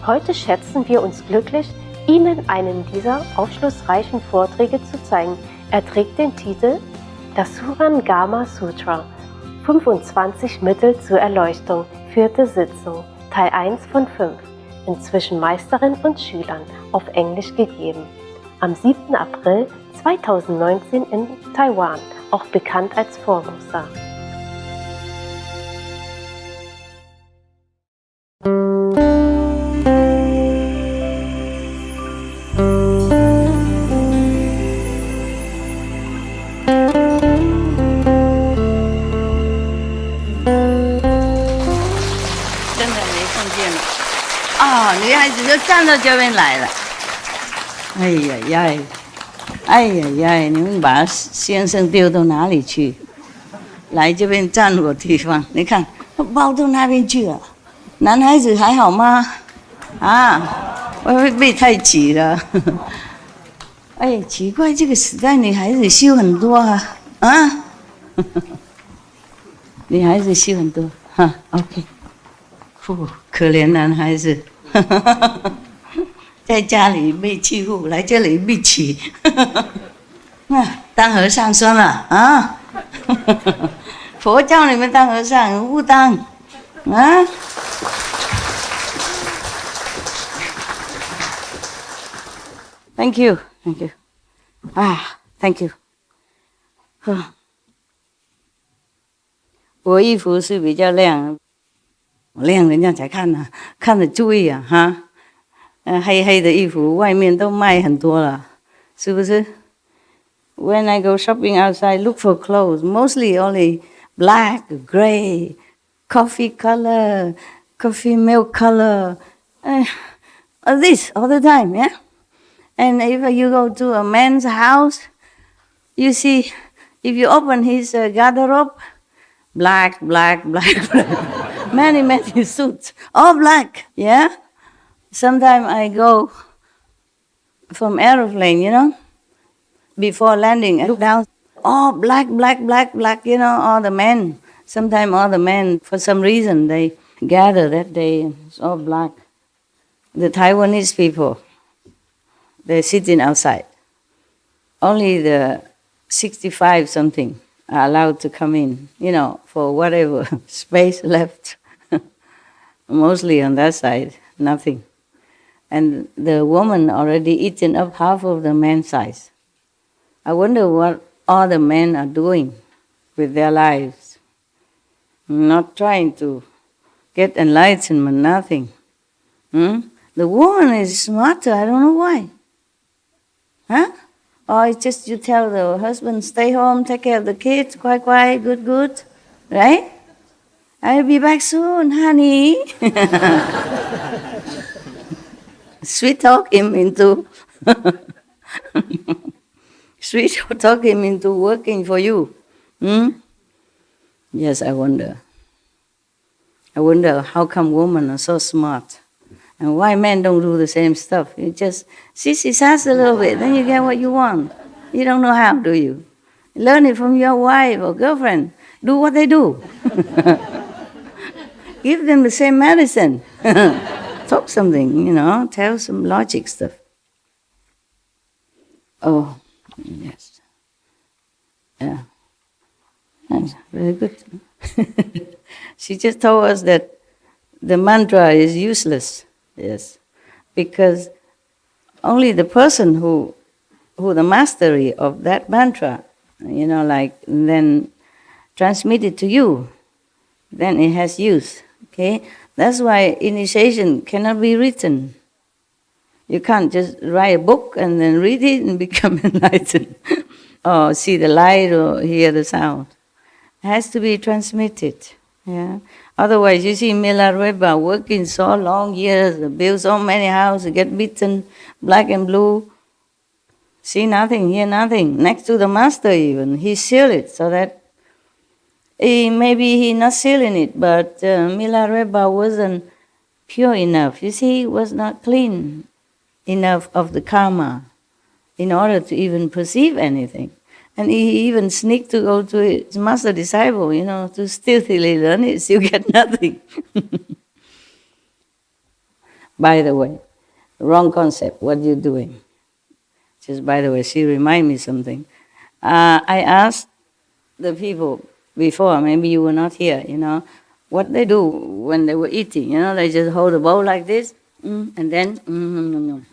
Heute schätzen wir uns glücklich, Ihnen einen dieser aufschlussreichen Vorträge zu zeigen. Er trägt den Titel Das Surangama Sutra, 25 Mittel zur Erleuchtung, 4. Sitzung, Teil 1 von 5, inzwischen Meisterin und Schülern, auf Englisch gegeben. Am 7. April 2019 in Taiwan, auch bekannt als Formosa.哦，女孩子就站到这边来了。哎呀呀，哎呀呀，你们把先生丢到哪里去？来这边站我地方，你看包到那边去了。男孩子还好吗？啊，会不会被太挤了？哎，奇怪，这个时代女孩子修很多啊啊！女孩子修很多哈 ，OK。可怜男孩子，在家里被欺负，来这里被欺。当和尚算了啊！佛教你们当和尚，不当啊！Thank you, thank you. thank you. 我衣服是比较亮。亮人家才看呢、看得注意啊哈。黑黑的衣服外面都卖很多了，是不是 ？When I go shopping outside, look for clothes. Mostly only black, gray, coffee color, coffee milk color. This all the time, yeah. And if you go to a man's house, you see, if you open his garderobe, black. Many suits, all black, yeah? Sometimes I go from aeroplane, you know, before landing, I look down, all black, you know, all the men. Sometimes all the men, for some reason, they gather that day, and it's all black. The Taiwanese people, they're sitting outside. Only the 65 something are allowed to come in, you know, for whatever space left. Mostly on that side, nothing. And the woman already eaten up half of the man's size. I wonder what all the men are doing with their lives. Not trying to get enlightenment, nothing. The woman is smarter, I don't know why. Huh? Or it's just you tell the husband, stay home, take care of the kids, quiet, good, right? I'll be back soon, honey. Sweet talk him into working for you. Yes, I wonder. How come women are so smart, and why men don't do the same stuff. You just sissy sass a little bit, then you get what you want. You don't know how, do you? Learn it from your wife or girlfriend. Do what they do. Give them the same medicine. Talk something, you know, tell some logic stuff. Oh, yes. Yeah. That's very good. She just told us that the mantra is useless. Yes. Because only the person who the mastery of that mantra, you know, like, then transmit it to you, then it has use. Okay, that's why initiation cannot be written. You can't just write a book and then read it and become enlightened, or see the light or hear the sound. It has to be transmitted. Yeah. Otherwise, you see Milarepa working so long years, build so many houses, get beaten, black and blue. See nothing, hear nothing. Next to the master, even he sealed it so that. Maybe he not sealing it, but Milarepa wasn't pure enough. You see, he was not clean enough of the karma in order to even perceive anything. And he even sneaked to go to his master disciple, you know, to stealthily learn it, so you get nothing. by the way. Wrong concept, what you doing? Just by the way, she remind me something. I asked the people before, maybe you were not here, what they do when they were eating. They just hold a bowl like this, and then, no.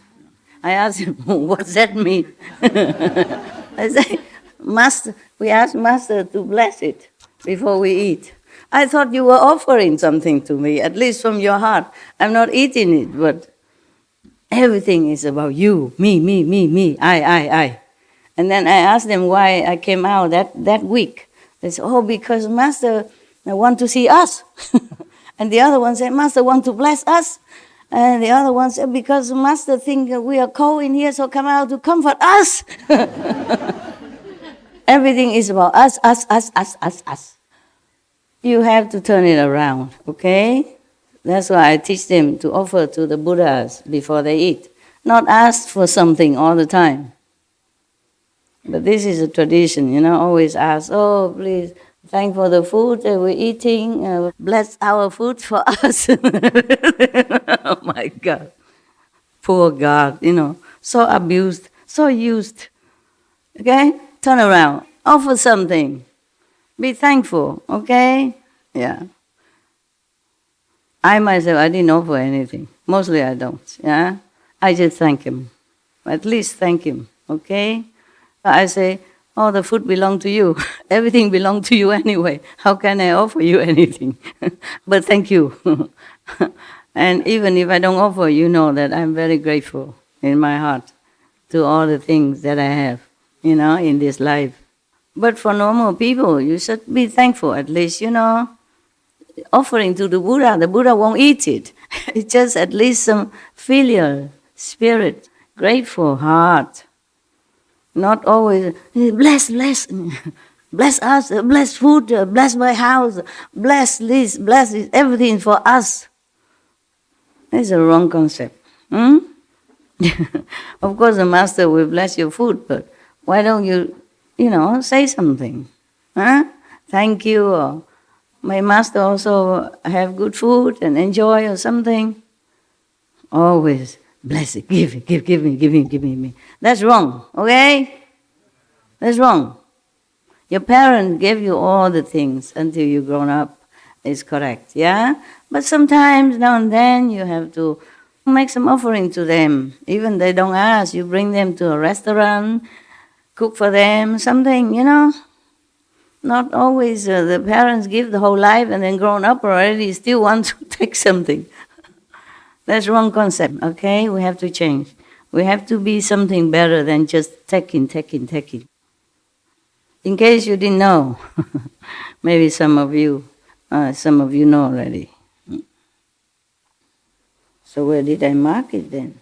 I asked him, what's that mean? I say, Master, we asked Master to bless it before we eat. I thought you were offering something to me, at least from your heart. I'm not eating it, but everything is about you, me, I. And then I asked them why I came out that week. They said, because Master want to see us. And the other one said, Master want to bless us. And the other one said, because Master think we are cold in here, so come out to comfort us. Everything is about us. You have to turn it around, okay? That's why I teach them to offer to the Buddhas before they eat. Not ask for something all the time. But this is a tradition, always ask, please, thank for the food that we're eating, bless our food for us. Oh my God. Poor God, so abused, so used. Okay? Turn around, offer something. Be thankful, okay? Yeah. I myself, I didn't offer anything. Mostly I don't, yeah? I just thank him. At least thank him, okay? I say, the food belongs to you. Everything belongs to you anyway. How can I offer you anything? But thank you. And even if I don't offer, you know that I'm very grateful in my heart to all the things that I have, in this life. But for normal people, you should be thankful at least, offering to the Buddha won't eat it. It's just at least some filial spirit, grateful heart. Not always, bless us, bless food, bless my house, bless this, everything for us. That's a wrong concept. Of course the Master will bless your food, but why don't you, say something? Thank you, or my Master also have good food and enjoy or something. Always bless it, give me. That's wrong, okay? That's wrong. Your parents gave you all the things until you grown up. Is correct, yeah? But sometimes, now and then, you have to make some offering to them. Even they don't ask, you bring them to a restaurant, cook for them, something, Not always the parents give the whole life and then grown up already still want to take something. That's wrong concept, okay? We have to change. We have to be something better than just taking. In case you didn't know, maybe some of you know already. So where did I mark it then?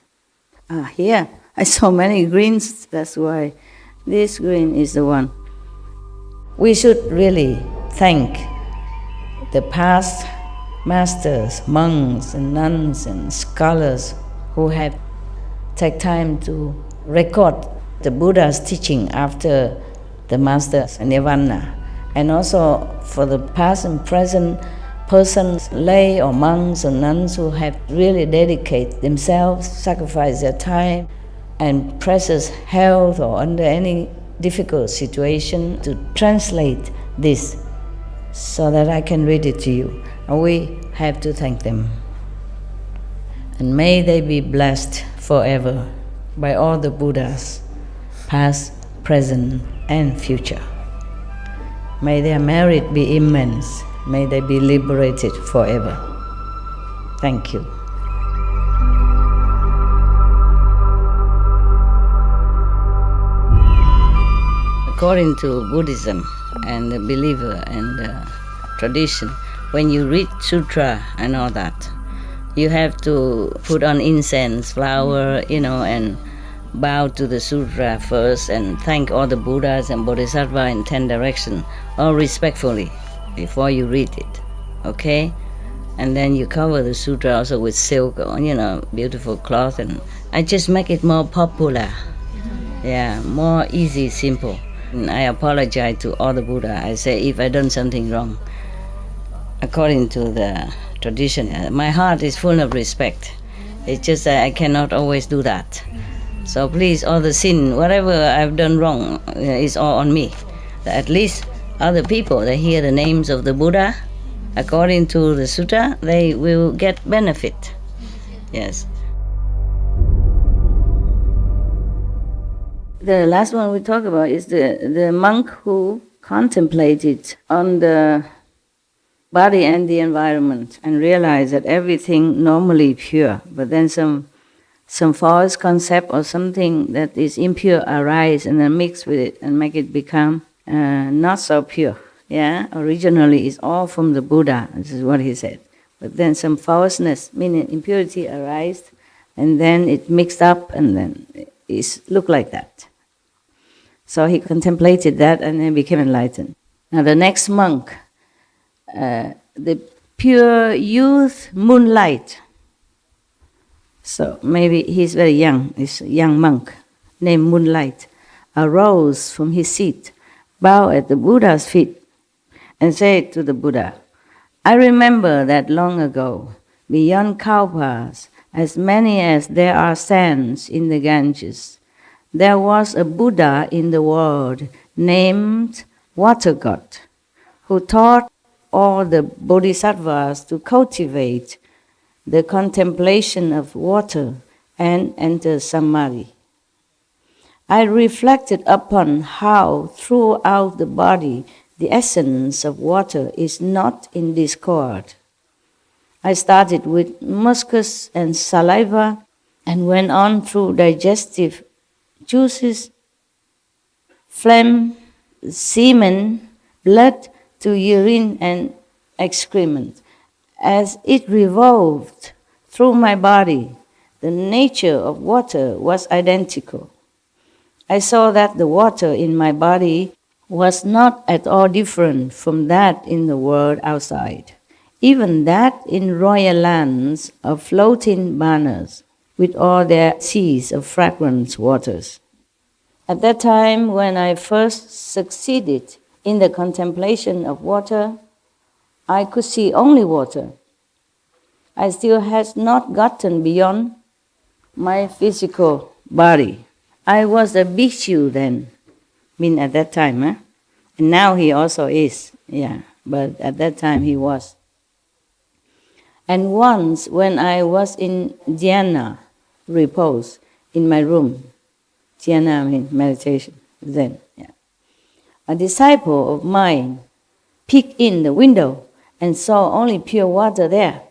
Here. I saw many greens, that's why this green is the one. We should really thank the past masters, monks and nuns and scholars who have taken time to record the Buddha's teaching after the master's nirvana. And also for the past and present persons, lay or monks or nuns who have really dedicated themselves, sacrificed their time and precious health or under any difficult situation to translate this so that I can read it to you. And we have to thank them. And may they be blessed forever by all the Buddhas, past, present, and future. May their merit be immense. May they be liberated forever. Thank you. According to Buddhism and the believer and the tradition, when you read sutra and all that, you have to put on incense, flower, and bow to the sutra first and thank all the Buddhas and Bodhisattva in 10 directions, all respectfully, before you read it, okay? And then you cover the sutra also with silk or, beautiful cloth, and I just make it more popular. Yeah, more easy, simple. And I apologize to all the Buddha. I say if I done something wrong, according to the tradition, my heart is full of respect. It's just that I cannot always do that. So please, all the sin, whatever I've done wrong, is all on me. At least other people, they hear the names of the Buddha, according to the sutta, they will get benefit. Yes. The last one we talk about is the monk who contemplated on the body and the environment and realized that everything normally pure, but then some false concept or something that is impure arise and then mix with it and make it become not so pure. Yeah, originally it's all from the Buddha. This is what he said. But then some falseness, meaning impurity, arise, and then it mixed up, and then it looked like that. So he contemplated that and then became enlightened. Now the next monk, the pure youth moonlight. So maybe he's very young, he's a young monk named Moonlight, arose from his seat, bowed at the Buddha's feet, and said to the Buddha, I remember that long ago, beyond Kalpas, as many as there are sands in the Ganges, there was a Buddha in the world named Water God, who taught all the bodhisattvas to cultivate the contemplation of water and enter samadhi. I reflected upon how throughout the body the essence of water is not in discord. I started with mucus and saliva and went on through digestive juices, phlegm, semen, blood to urine and excrement. As it revolved through my body, the nature of water was identical. I saw that the water in my body was not at all different from that in the world outside, even that in royal lands of floating banners, with all their seas of fragrant waters. At that time, when I first succeeded in the contemplation of water, I could see only water. I still had not gotten beyond my physical body. I was a bhikshu then, at that time, and now he also is, but at that time he was. And once when I was in dhyana, repose, in my room, dhyana means meditation, Zen, a disciple of mine peeked in the window and saw only pure water there,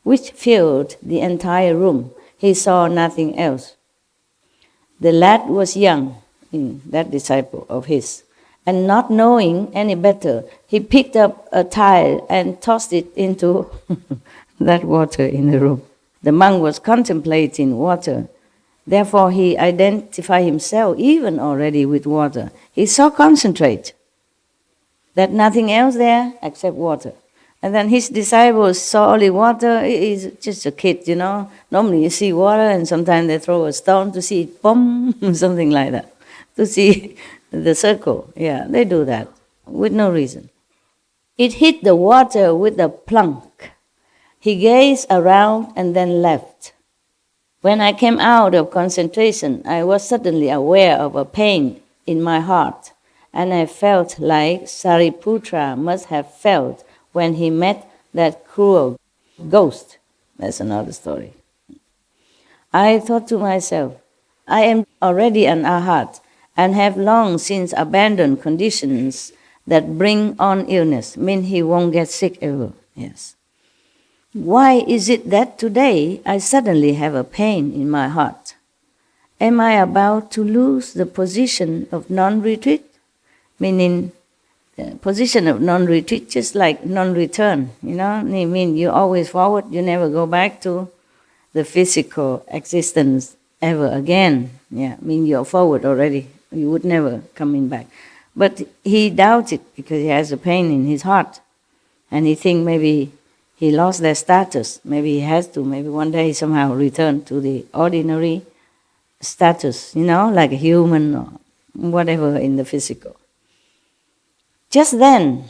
which filled the entire room. He saw nothing else. The lad was young, that disciple of his, and not knowing any better, he picked up a tile and tossed it into that water in the room. The monk was contemplating water. Therefore, he identified himself even already with water. He so concentrated that nothing else there except water. And then his disciples saw only water. He's just a kid, Normally you see water and sometimes they throw a stone to see it, boom, something like that. To see the circle. Yeah, they do that with no reason. It hit the water with a plunk. He gazed around and then left. When I came out of concentration, I was suddenly aware of a pain in my heart, and I felt like Sariputra must have felt when he met that cruel ghost. That's another story. I thought to myself, I am already an arhat and have long since abandoned conditions that bring on illness, mean he won't get sick ever. Yes. Why is it that today I suddenly have a pain in my heart? Am I about to lose the position of non-retreat? Meaning, the position of non-retreat, just like non-return, I mean, you always forward, you never go back to the physical existence ever again. You're forward already. You would never coming back. But he doubted because he has a pain in his heart. And he think maybe he lost that status. Maybe he has to. Maybe one day he somehow return to the ordinary status, like a human or whatever in the physical. Just then,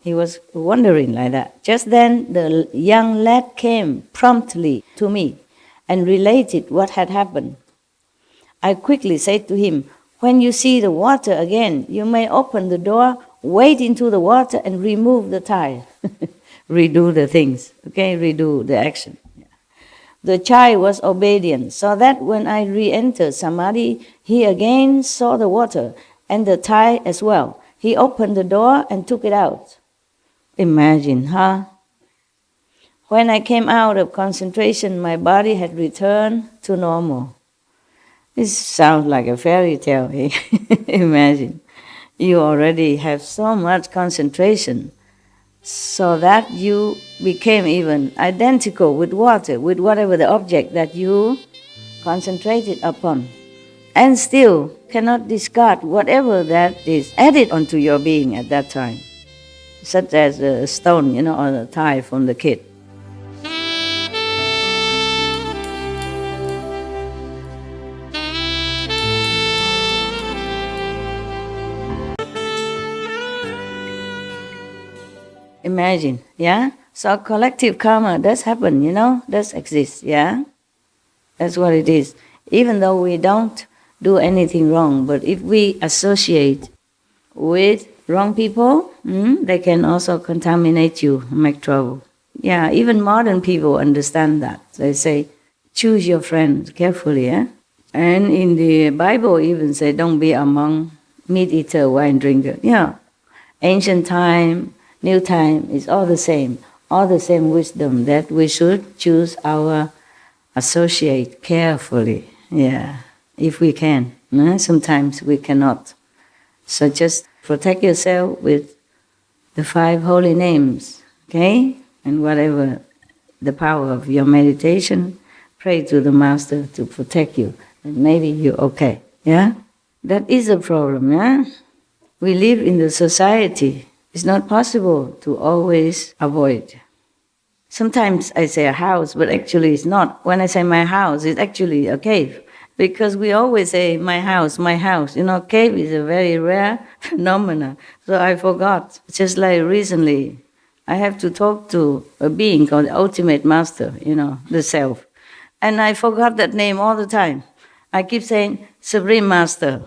He was wondering like that. Just then the young lad came promptly to me and related what had happened. I quickly said to him, "When you see the water again, you may open the door, wade into the water and remove the tile." Redo the things, okay? Redo the action. The child was obedient, so that when I re-entered Samadhi, he again saw the water and the tile as well. He opened the door and took it out. Imagine, huh? When I came out of concentration, my body had returned to normal. This sounds like a fairy tale. Eh? Imagine, you already have so much concentration, so that you became even identical with water, with whatever the object that you concentrated upon, and still cannot discard whatever that is added onto your being at that time, such as a stone, or a tile from the kid. Imagine, yeah? So collective karma does happen, does exist, yeah? That's what it is. Even though we don't do anything wrong, but if we associate with wrong people, they can also contaminate you, make trouble. Yeah, even modern people understand that. They say, choose your friends carefully, yeah? And in the Bible even say, don't be among meat eater, wine drinker. Yeah, ancient time, new time is all the same wisdom that we should choose our associate carefully, yeah, if we can. Sometimes we cannot. So just protect yourself with the 5 holy names, okay? And whatever the power of your meditation, pray to the Master to protect you, and maybe you're okay, yeah? That is a problem, yeah? We live in the society. It's not possible to always avoid. Sometimes I say a house, but actually it's not. When I say my house, it's actually a cave. Because we always say my house, my house. Cave is a very rare phenomenon. So I forgot. Just like recently, I have to talk to a being called the Ultimate Master, the Self. And I forgot that name all the time. I keep saying Supreme Master.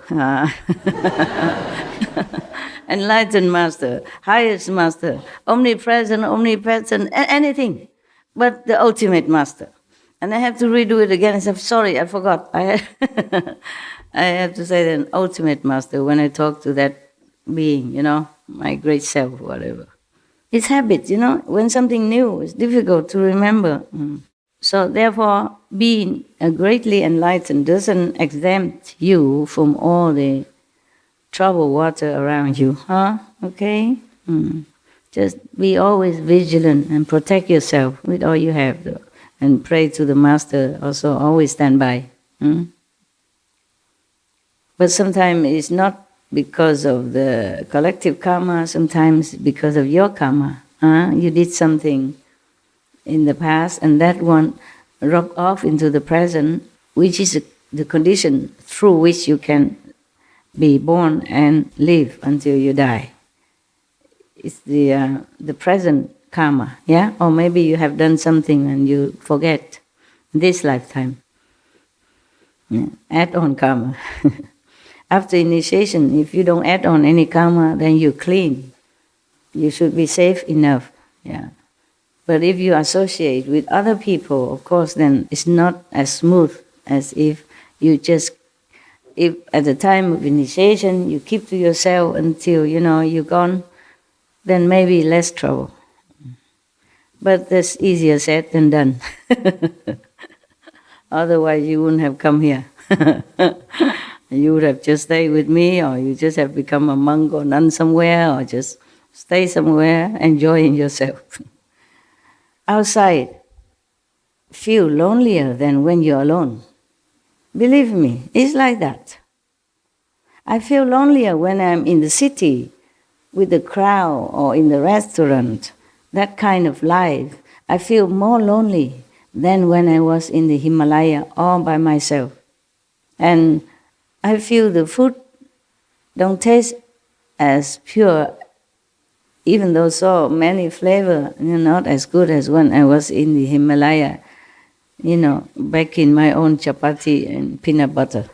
Enlightened Master, highest Master, omnipresent, anything but the ultimate Master. And I have to redo it again. I say, sorry, I forgot. I have to say the ultimate Master when I talk to that being, my great self, whatever. It's habit, when something new is difficult to remember. So therefore, being greatly enlightened doesn't exempt you from all the troubled water around you, huh? Okay? Just be always vigilant and protect yourself with all you have, though. And pray to the Master, also always stand by. But sometimes it's not because of the collective karma, sometimes because of your karma. You did something in the past, and that one rubbed off into the present, which is the condition through which you can be born and live until you die. It's the present karma, yeah? Or maybe you have done something and you forget this lifetime. Yeah. Add on karma. After initiation, if you don't add on any karma, then you're clean. You should be safe enough, yeah. But if you associate with other people, of course, then it's not as smooth as if you just, if at the time of initiation you keep to yourself until you're gone, then maybe less trouble. But that's easier said than done. Otherwise you wouldn't have come here. You would have just stayed with me, or you just have become a monk or nun somewhere, or just stay somewhere enjoying yourself. Outside, feel lonelier than when you're alone. Believe me, it's like that. I feel lonelier when I'm in the city with the crowd or in the restaurant, that kind of life. I feel more lonely than when I was in the Himalaya all by myself. And I feel the food don't taste as pure even though so many flavor, not as good as when I was in the Himalaya, back in my own chapati and peanut butter,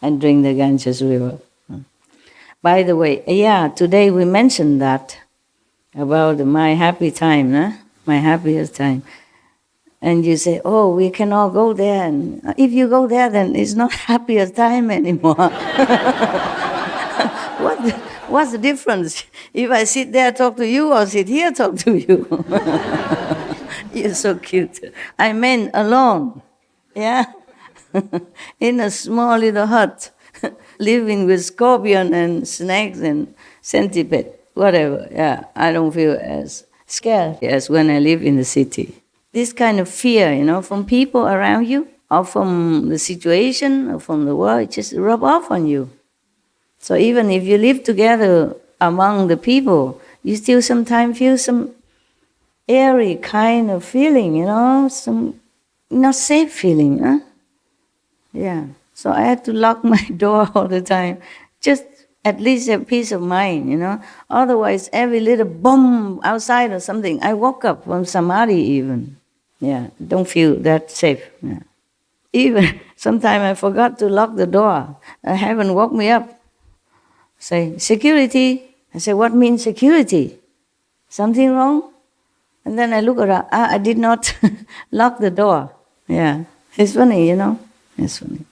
and drink the Ganges River. By the way, today we mentioned that about my happy time, my happiest time. And you say, oh, we can all go there. And if you go there, then it's not happiest time anymore. What's the difference? If I sit there, talk to you, or sit here, talk to you? You're so cute. I meant alone, in a small little hut, living with scorpion and snakes and centipede, whatever. I don't feel as scared as when I live in the city. This kind of fear, from people around you, or from the situation, or from the world, it just rub off on you. So even if you live together among the people, you still sometimes feel some airy kind of feeling, some not safe feeling. So I had to lock my door all the time, just at least have peace of mind, Otherwise, every little bomb outside or something, I woke up from samadhi even. Don't feel that safe. Even sometimes I forgot to lock the door. Heaven woke me up. Say, security. I say, what means security? Something wrong? And then I look around. I did not lock the door. It's funny, It's funny.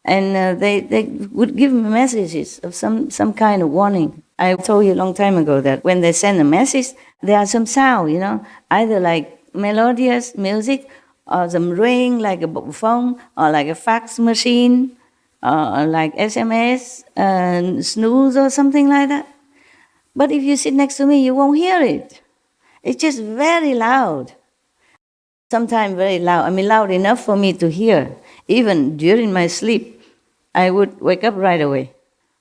And they would give me messages of some kind of warning. I told you a long time ago that when they send a message, there are some sound, either like melodious music, or some ring like a phone, or like a fax machine, or like SMS, snooze or something like that. But if you sit next to me, you won't hear it. It's just very loud. Sometimes very loud. Loud enough for me to hear. Even during my sleep, I would wake up right away,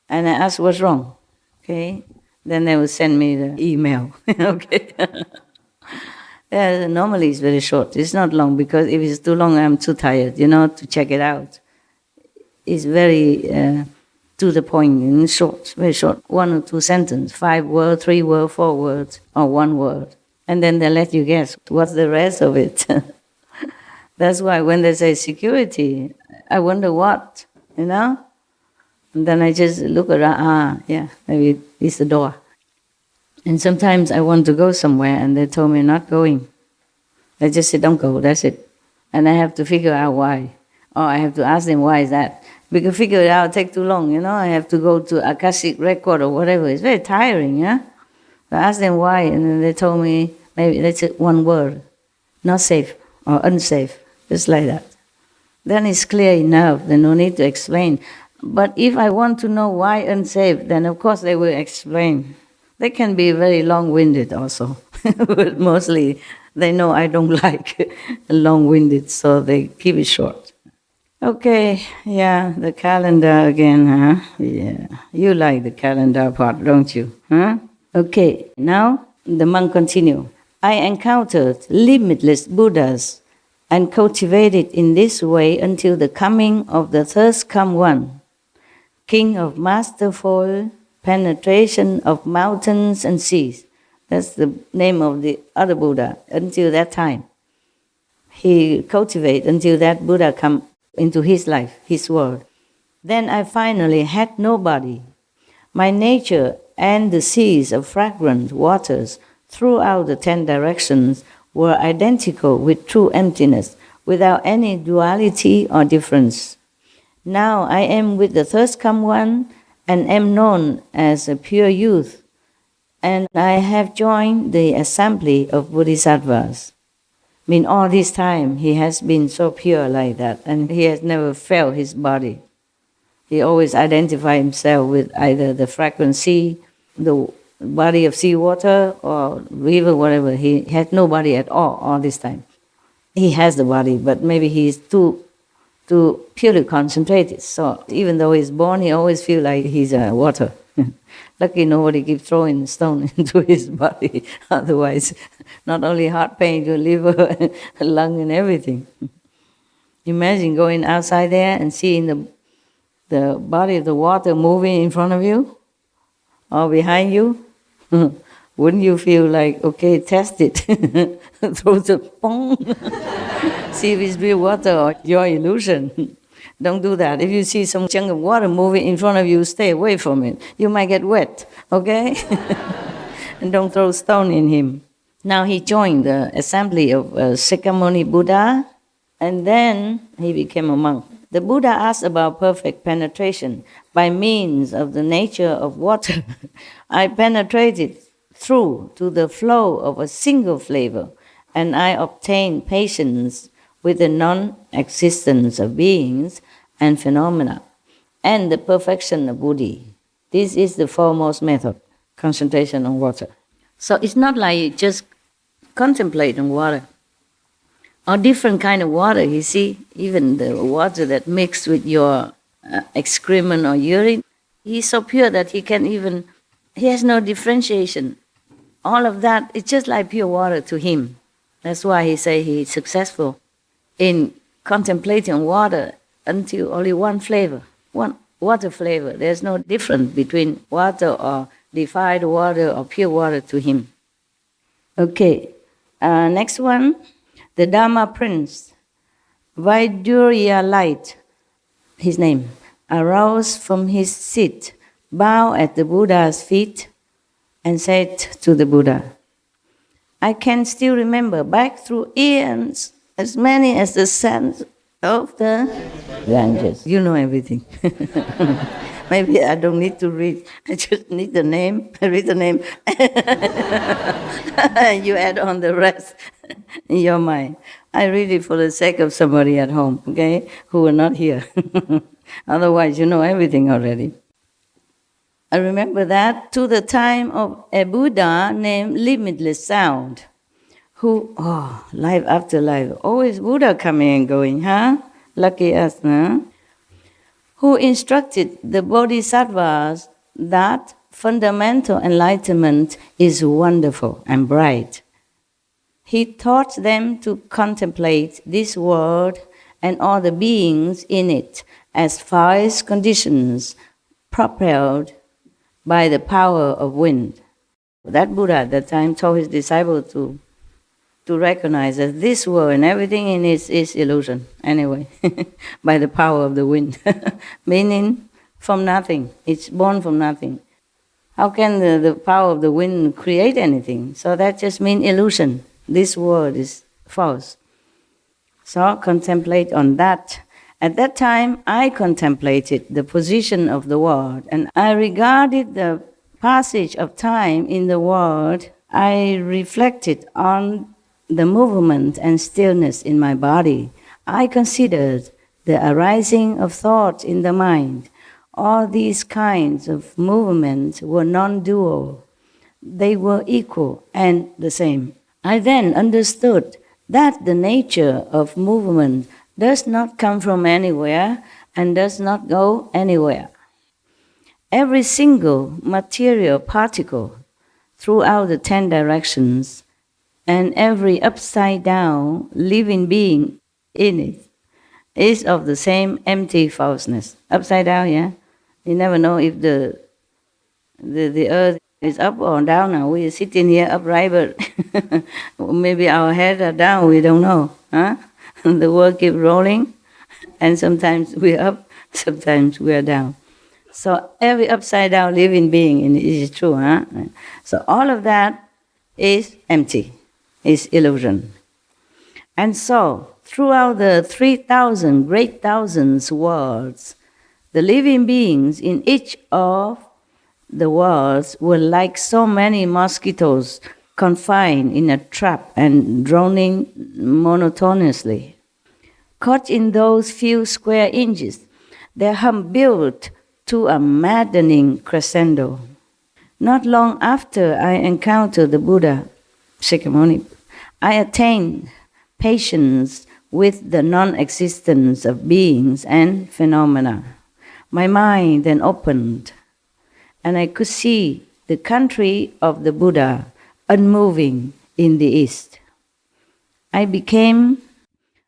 and I ask what's wrong. Okay, then they would send me the email. Okay. Normally it's very short. It's not long, because if it's too long, I'm too tired, to check it out. It's very to the point, and short, very short. 1 or 2 sentences, 5 words, 3 words, 4 words, or 1 word. And then they let you guess what's the rest of it. That's why when they say security, I wonder what, And then I just look around, maybe it's the door. And sometimes I want to go somewhere and they told me not going. They just say, don't go, that's it. And I have to figure out why. Or I have to ask them, why is that? Because figure it out take too long, I have to go to Akashic record or whatever. It's very tiring, So I asked them why, and then they told me, maybe that's it, 1 word. Not safe or unsafe, just like that. Then it's clear enough, then no need to explain. But if I want to know why unsafe, then of course they will explain. They can be very long-winded also, but mostly they know I don't like long-winded, so they keep it short. Okay, the calendar again, huh? Yeah, you like the calendar part, don't you? Huh? Okay, now the monk continue. I encountered limitless Buddhas and cultivated in this way until the coming of the third come one, king of masterful penetration of mountains and seas. That's the name of the other Buddha. Until that time, he cultivated until that Buddha come into his life, his world. Then I finally had nobody. My nature and the seas of fragrant waters throughout the 10 directions were identical with true emptiness, without any duality or difference. Now I am with the third come one and am known as a pure youth, and I have joined the assembly of Bodhisattvas. All this time he has been so pure like that, and he has never felt his body. He always identified himself with either the fragrant sea, the body of seawater, or river, whatever. He had no body at all this time. He has the body, but maybe he's too purely concentrated. So even though he's born, he always feels like he's water. Lucky nobody keeps throwing stone into his body. Otherwise, not only heart pain, your liver, lung, and everything. Imagine going outside there and seeing the body of the water moving in front of you or behind you. Wouldn't you feel like, okay, test it, throw the pong, see if it's real water or your illusion. Don't do that. If you see some chunk of water moving in front of you, stay away from it. You might get wet, okay? And don't throw stone in him. Now he joined the assembly of Shakyamuni Buddha, and then he became a monk. The Buddha asked about perfect penetration by means of the nature of water. I penetrated through to the flow of a single flavor, and I obtained patience with the non-existence of beings and phenomena, and the perfection of Buddhi. This is the foremost method, concentration on water. So it's not like you just contemplate on water, or different kind of water, you see, even the water that mixed with your excrement or urine, he's so pure that he has no differentiation. All of that, it's just like pure water to him. That's why he say he's successful in contemplating water until only one flavor, one water flavor. There's no difference between water or defiled water or pure water to him. Okay, next one, the Dharma Prince, Vaidurya Light, his name, arose from his seat, bowed at the Buddha's feet, and said to the Buddha, I can still remember back through eons, as many as the sands of the Ganges. You know everything. Maybe I don't need to read. I just need the name. I read the name. You add on the rest in your mind. I read it for the sake of somebody at home, okay, who are not here. Otherwise, you know everything already. I remember that to the time of a Buddha named Limitless Sound, who, life after life, always Buddha coming and going, huh? Lucky us, huh? Who instructed the Bodhisattvas that fundamental enlightenment is wonderful and bright. He taught them to contemplate this world and all the beings in it as false conditions propelled by the power of wind. That Buddha at that time told his disciples to recognize that this world and everything in it is illusion, anyway, by the power of the wind. Meaning from nothing. It's born from nothing. How can the power of the wind create anything? So that just means illusion. This world is false. So contemplate on that. At that time, I contemplated the position of the world, and I regarded the passage of time in the world. I reflected on the movement and stillness in my body. I considered the arising of thought in the mind. All these kinds of movements were non-dual. They were equal and the same. I then understood that the nature of movement does not come from anywhere and does not go anywhere. Every single material particle throughout the 10 directions and every upside-down living being in it is of the same empty falseness. Upside down, yeah? You never know if the earth is up or down now. We are sitting here upright, but maybe our heads are down, we don't know. Huh? The world keeps rolling, and sometimes we're up, sometimes we're down. So every upside-down living being in it is true, huh? So all of that is empty. Is illusion. And so, throughout the 3,000 great thousands worlds, the living beings in each of the worlds were like so many mosquitoes confined in a trap and droning monotonously. Caught in those few square inches, their hum built to a maddening crescendo. Not long after I encountered the Buddha, Shakyamuni, I attained patience with the non-existence of beings and phenomena. My mind then opened, and I could see the country of the Buddha unmoving in the east. I became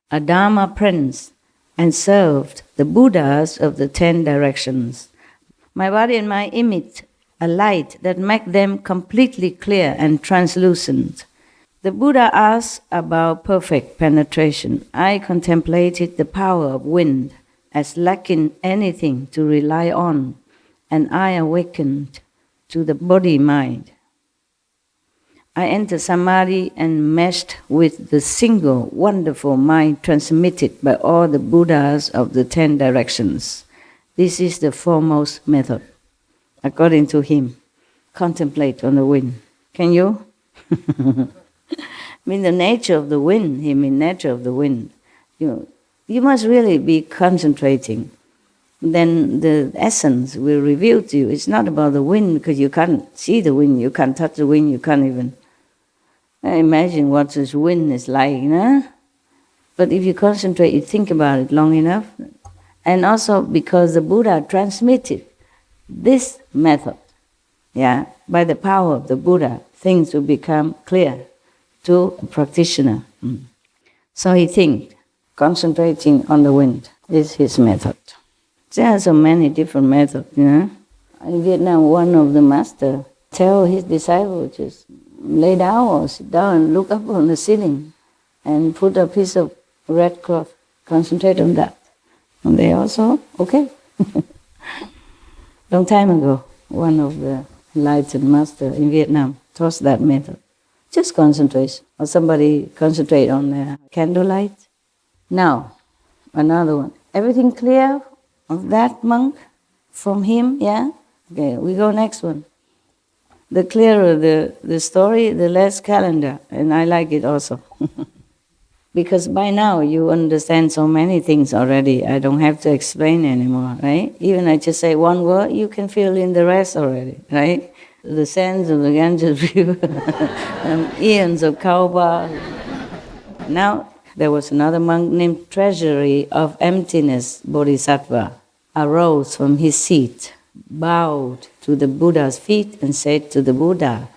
a Dharma prince and served the Buddhas of the 10 directions. My body and my image a light that makes them completely clear and translucent. The Buddha asked about perfect penetration. I contemplated the power of wind as lacking anything to rely on, and I awakened to the body-mind. I entered Samadhi and meshed with the single wonderful mind transmitted by all the Buddhas of the 10 directions. This is the foremost method, according to him. Contemplate on the wind. Can you? I mean the nature of the wind, he means nature of the wind. You must really be concentrating. Then the essence will reveal to you. It's not about the wind because you can't see the wind, you can't touch the wind, you can't even imagine what this wind is like. No? But if you concentrate, you think about it long enough, and also because the Buddha transmitted this method, by the power of the Buddha, things will become clear to a practitioner. So he thinks, concentrating on the wind is his method. There are so many different methods, In Vietnam, one of the masters tell his disciples just lay down or sit down and look up on the ceiling and put a piece of red cloth, concentrate on that. And they also, okay. Long time ago, one of the enlightened masters in Vietnam taught that method. Just concentration. Or somebody concentrate on the candlelight. Now, another one. Everything clear of that monk from him, yeah? Okay, we go next one. The clearer the story, the less calendar. And I like it also. Because by now you understand so many things already. I don't have to explain anymore, right? Even I just say one word, you can fill in the rest already, right? The sands of the Ganges River, eons of Kauba. Now, there was another monk named Treasury of Emptiness Bodhisattva, arose from his seat, bowed to the Buddha's feet and said to the Buddha,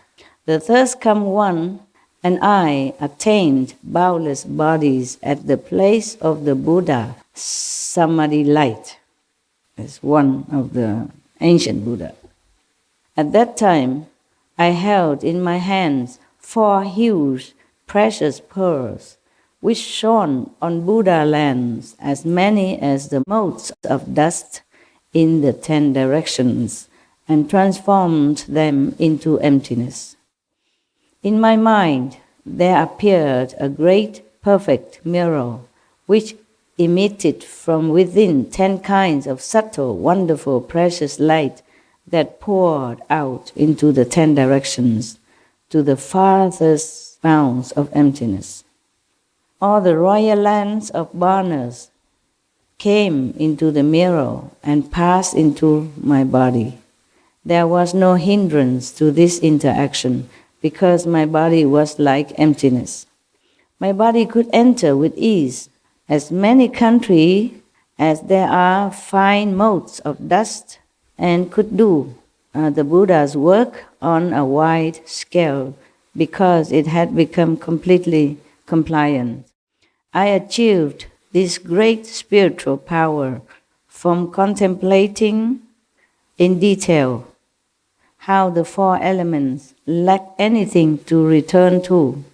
"The thirst come one, and I attained boundless bodies at the place of the Buddha, Samadhi light." It's one of the ancient Buddha. At that time, I held in my hands 4 huge precious pearls, which shone on Buddha lands as many as the motes of dust in the 10 directions, and transformed them into emptiness. In my mind, there appeared a great perfect mirror, which emitted from within 10 kinds of subtle, wonderful, precious light that poured out into the 10 directions to the farthest bounds of emptiness. All the royal lands of Barnas came into the mirror and passed into my body. There was no hindrance to this interaction because my body was like emptiness. My body could enter with ease as many countries as there are fine motes of dust, and could do the Buddha's work on a wide scale because it had become completely compliant. I achieved this great spiritual power from contemplating in detail how the 4 elements lack anything to return to,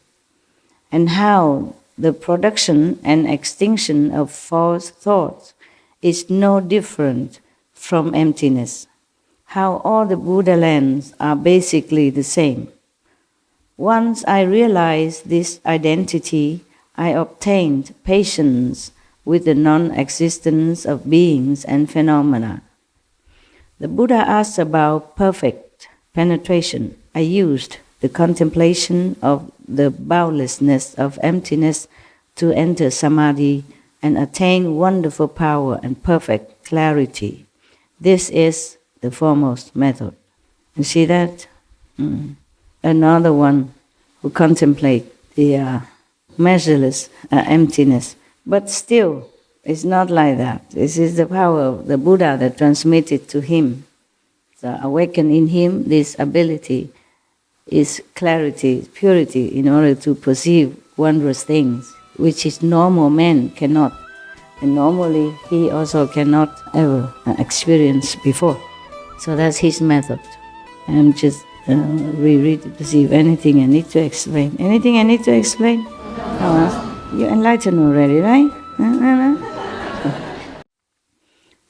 and how the production and extinction of false thoughts is no different from emptiness, how all the Buddha lands are basically the same. Once I realized this identity, I obtained patience with the non-existence of beings and phenomena. The Buddha asked about perfect penetration. I used the contemplation of the boundlessness of emptiness to enter Samadhi and attain wonderful power and perfect clarity. This is the foremost method. You see that? Another one who contemplate the measureless emptiness. But still, it's not like that. This is the power of the Buddha that transmitted to him. So awaken in him this ability is clarity, purity, in order to perceive wondrous things, which is normal man cannot. And normally he also cannot ever experience before. So that's his method. I'm just reread it to see if anything I need to explain. Anything I need to explain? You enlightened already, right?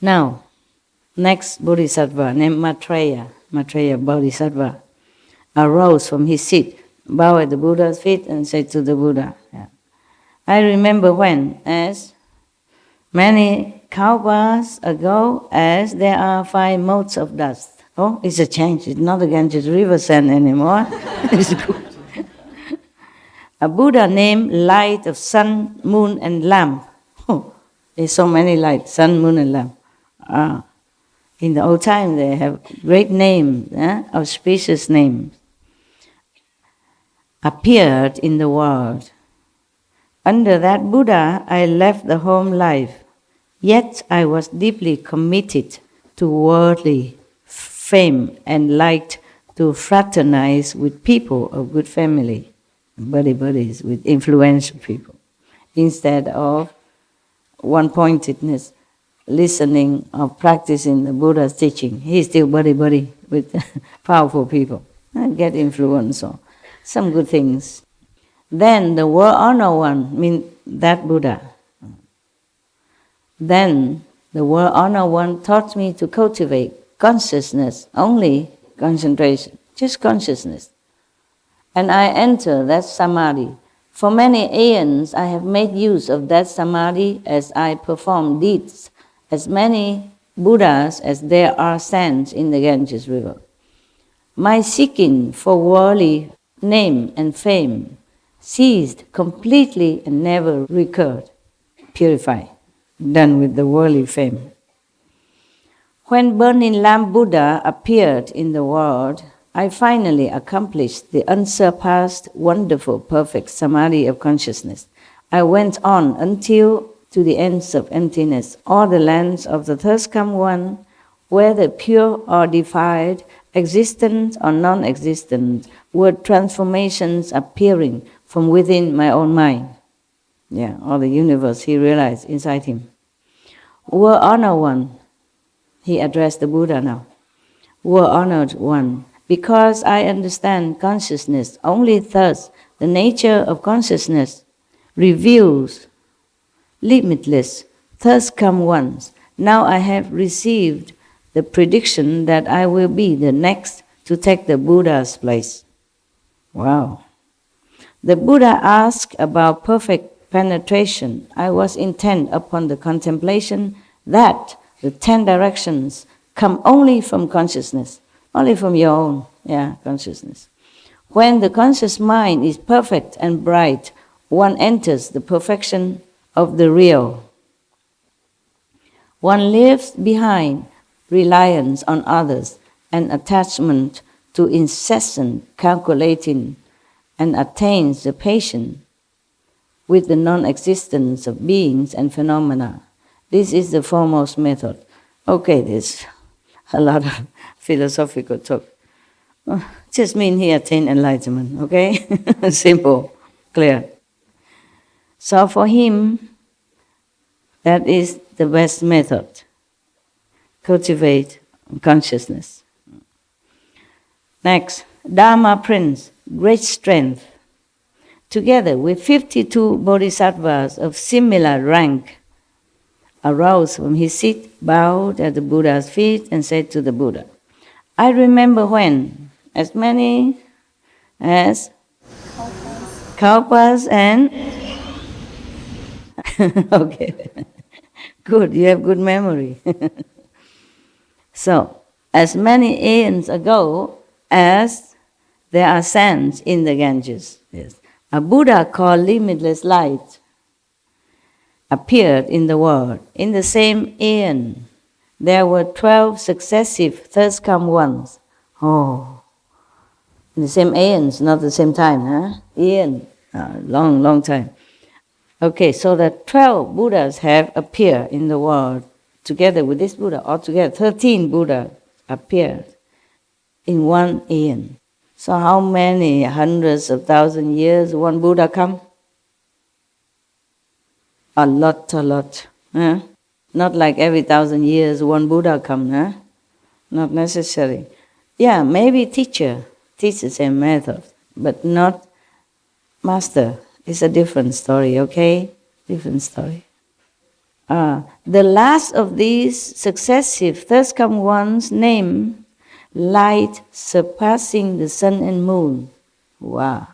Now, next Bodhisattva named Maitreya Bodhisattva, arose from his seat, bowed at the Buddha's feet and said to the Buddha, I remember when, as many kalpas ago, as there are 5 motes of dust. Oh, it's a change. It's not again just river sand anymore. It's good. A Buddha named Light of Sun, Moon and Lamp. Oh, there's so many lights, sun, moon and lamp. In the old time they have great names, auspicious names. Appeared in the world. Under that Buddha I left the home life, yet I was deeply committed to worldly fame and liked to fraternize with people of good family, buddies, with influential people, instead of one-pointedness, listening or practicing the Buddha's teaching. He's still buddy with powerful people. Get influence or some good things. Then the world honor one, means that Buddha. Then the world honor one taught me to cultivate consciousness, only concentration, just consciousness. And I enter that samadhi. For many aeons I have made use of that samadhi as I perform deeds, as many Buddhas as there are sands in the Ganges river. My seeking for worldly name and fame ceased completely and never recurred. Purified, done with the worldly fame. When Burning Lamp Buddha appeared in the world, I finally accomplished the unsurpassed, wonderful, perfect samadhi of consciousness. I went on until to the ends of emptiness, all the lands of the thirst come one, whether pure or defiled, existent or non-existent, were transformations appearing from within my own mind. All the universe he realized inside him. Were honored one, he addressed the Buddha now. Were honored one, because I understand consciousness, only thus the nature of consciousness reveals limitless, thus come ones. Now I have received the prediction that I will be the next to take the Buddha's place. Wow. The Buddha asked about perfect penetration. I was intent upon the contemplation that the 10 directions come only from consciousness, only from your own consciousness. When the conscious mind is perfect and bright, one enters the perfection of the real. One leaves behind reliance on others and attachment to incessant calculating and attains the patience with the non-existence of beings and phenomena. This is the foremost method. Okay, there's a lot of philosophical talk. Just mean he attained enlightenment, okay? Simple, clear. So for him, that is the best method. Cultivate consciousness. Next, Dharma Prince, great strength. Together with 52 bodhisattvas of similar rank, arose from his seat, bowed at the Buddha's feet, and said to the Buddha, I remember when, as many as kalpas and... Okay, good, you have good memory. So, as many aeons ago as there are sands in the Ganges, a Buddha called Limitless Light appeared in the world. In the same aeon, there were 12 successive thirst come ones. Oh, in the same aeons, not the same time, huh? Aeon, long time. Okay, so that 12 Buddhas have appeared in the world together with this Buddha. Altogether, 13 Buddhas appeared in one aeon. So how many hundreds of thousand years one Buddha come? A lot. Huh? Not like every 1,000 years one Buddha come, huh? Not necessary. Yeah, maybe teacher teach the same method, but not master. It's a different story, okay? Different story. The last of these successive thus come ones named light surpassing the sun and moon. Wow.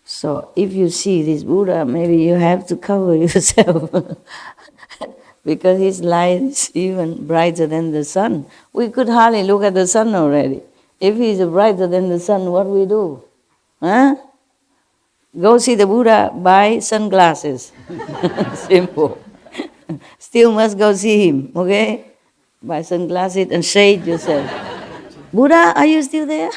So if you see this Buddha, maybe you have to cover yourself because his light is even brighter than the sun. We could hardly look at the sun already. If he's brighter than the sun, what we do? Huh? Go see the Buddha, buy sunglasses. Simple. Still must go see him, okay? Buy sunglasses and shade yourself. Buddha, are you still there?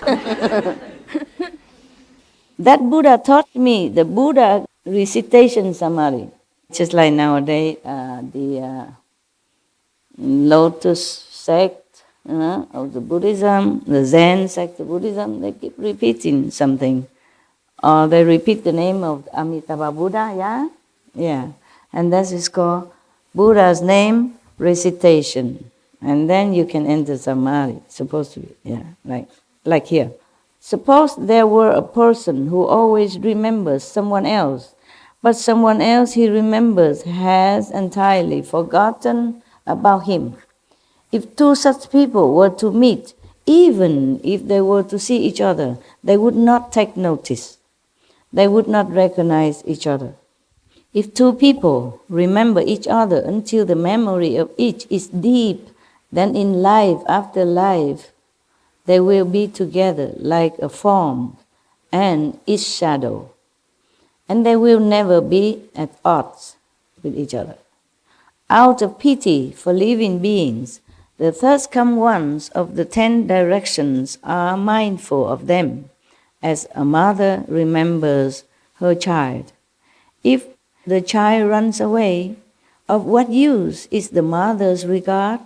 That Buddha taught me the Buddha recitation samadhi. Just like nowadays, the Lotus sect of the Buddhism, the Zen sect of Buddhism, they keep repeating something. Or they repeat the name of Amitabha Buddha, yeah? Yeah. And that is called Buddha's name recitation. And then you can enter samadhi. Supposed to be, yeah, like here. Suppose there were a person who always remembers someone else, but someone else he remembers has entirely forgotten about him. If two such people were to meet, even if they were to see each other, they would not take notice. They would not recognize each other. If two people remember each other until the memory of each is deep, then in life after life, they will be together like a form and its shadow. And they will never be at odds with each other. Out of pity for living beings, the thus come ones of the 10 directions are mindful of them, as a mother remembers her child. If the child runs away, of what use is the mother's regard?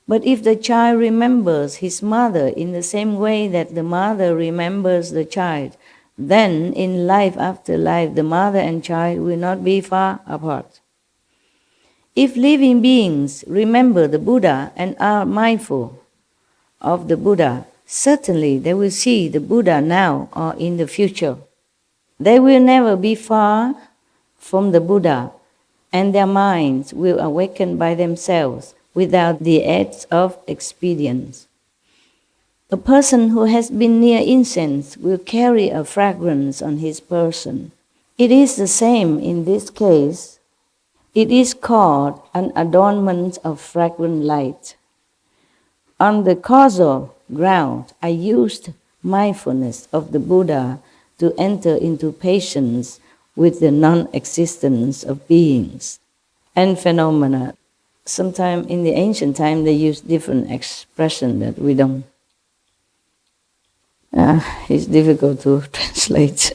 But if the child remembers his mother in the same way that the mother remembers the child, then in life after life the mother and child will not be far apart. If living beings remember the Buddha and are mindful of the Buddha, certainly they will see the Buddha now or in the future. They will never be far from the Buddha, and their minds will awaken by themselves without the aids of experience. A person who has been near incense will carry a fragrance on his person. It is the same in this case. It is called an adornment of fragrant light. On the causal ground, I used mindfulness of the Buddha to enter into patience with the non-existence of beings and phenomena. Sometimes in the ancient time they use different expression that we don't. It's difficult to translate.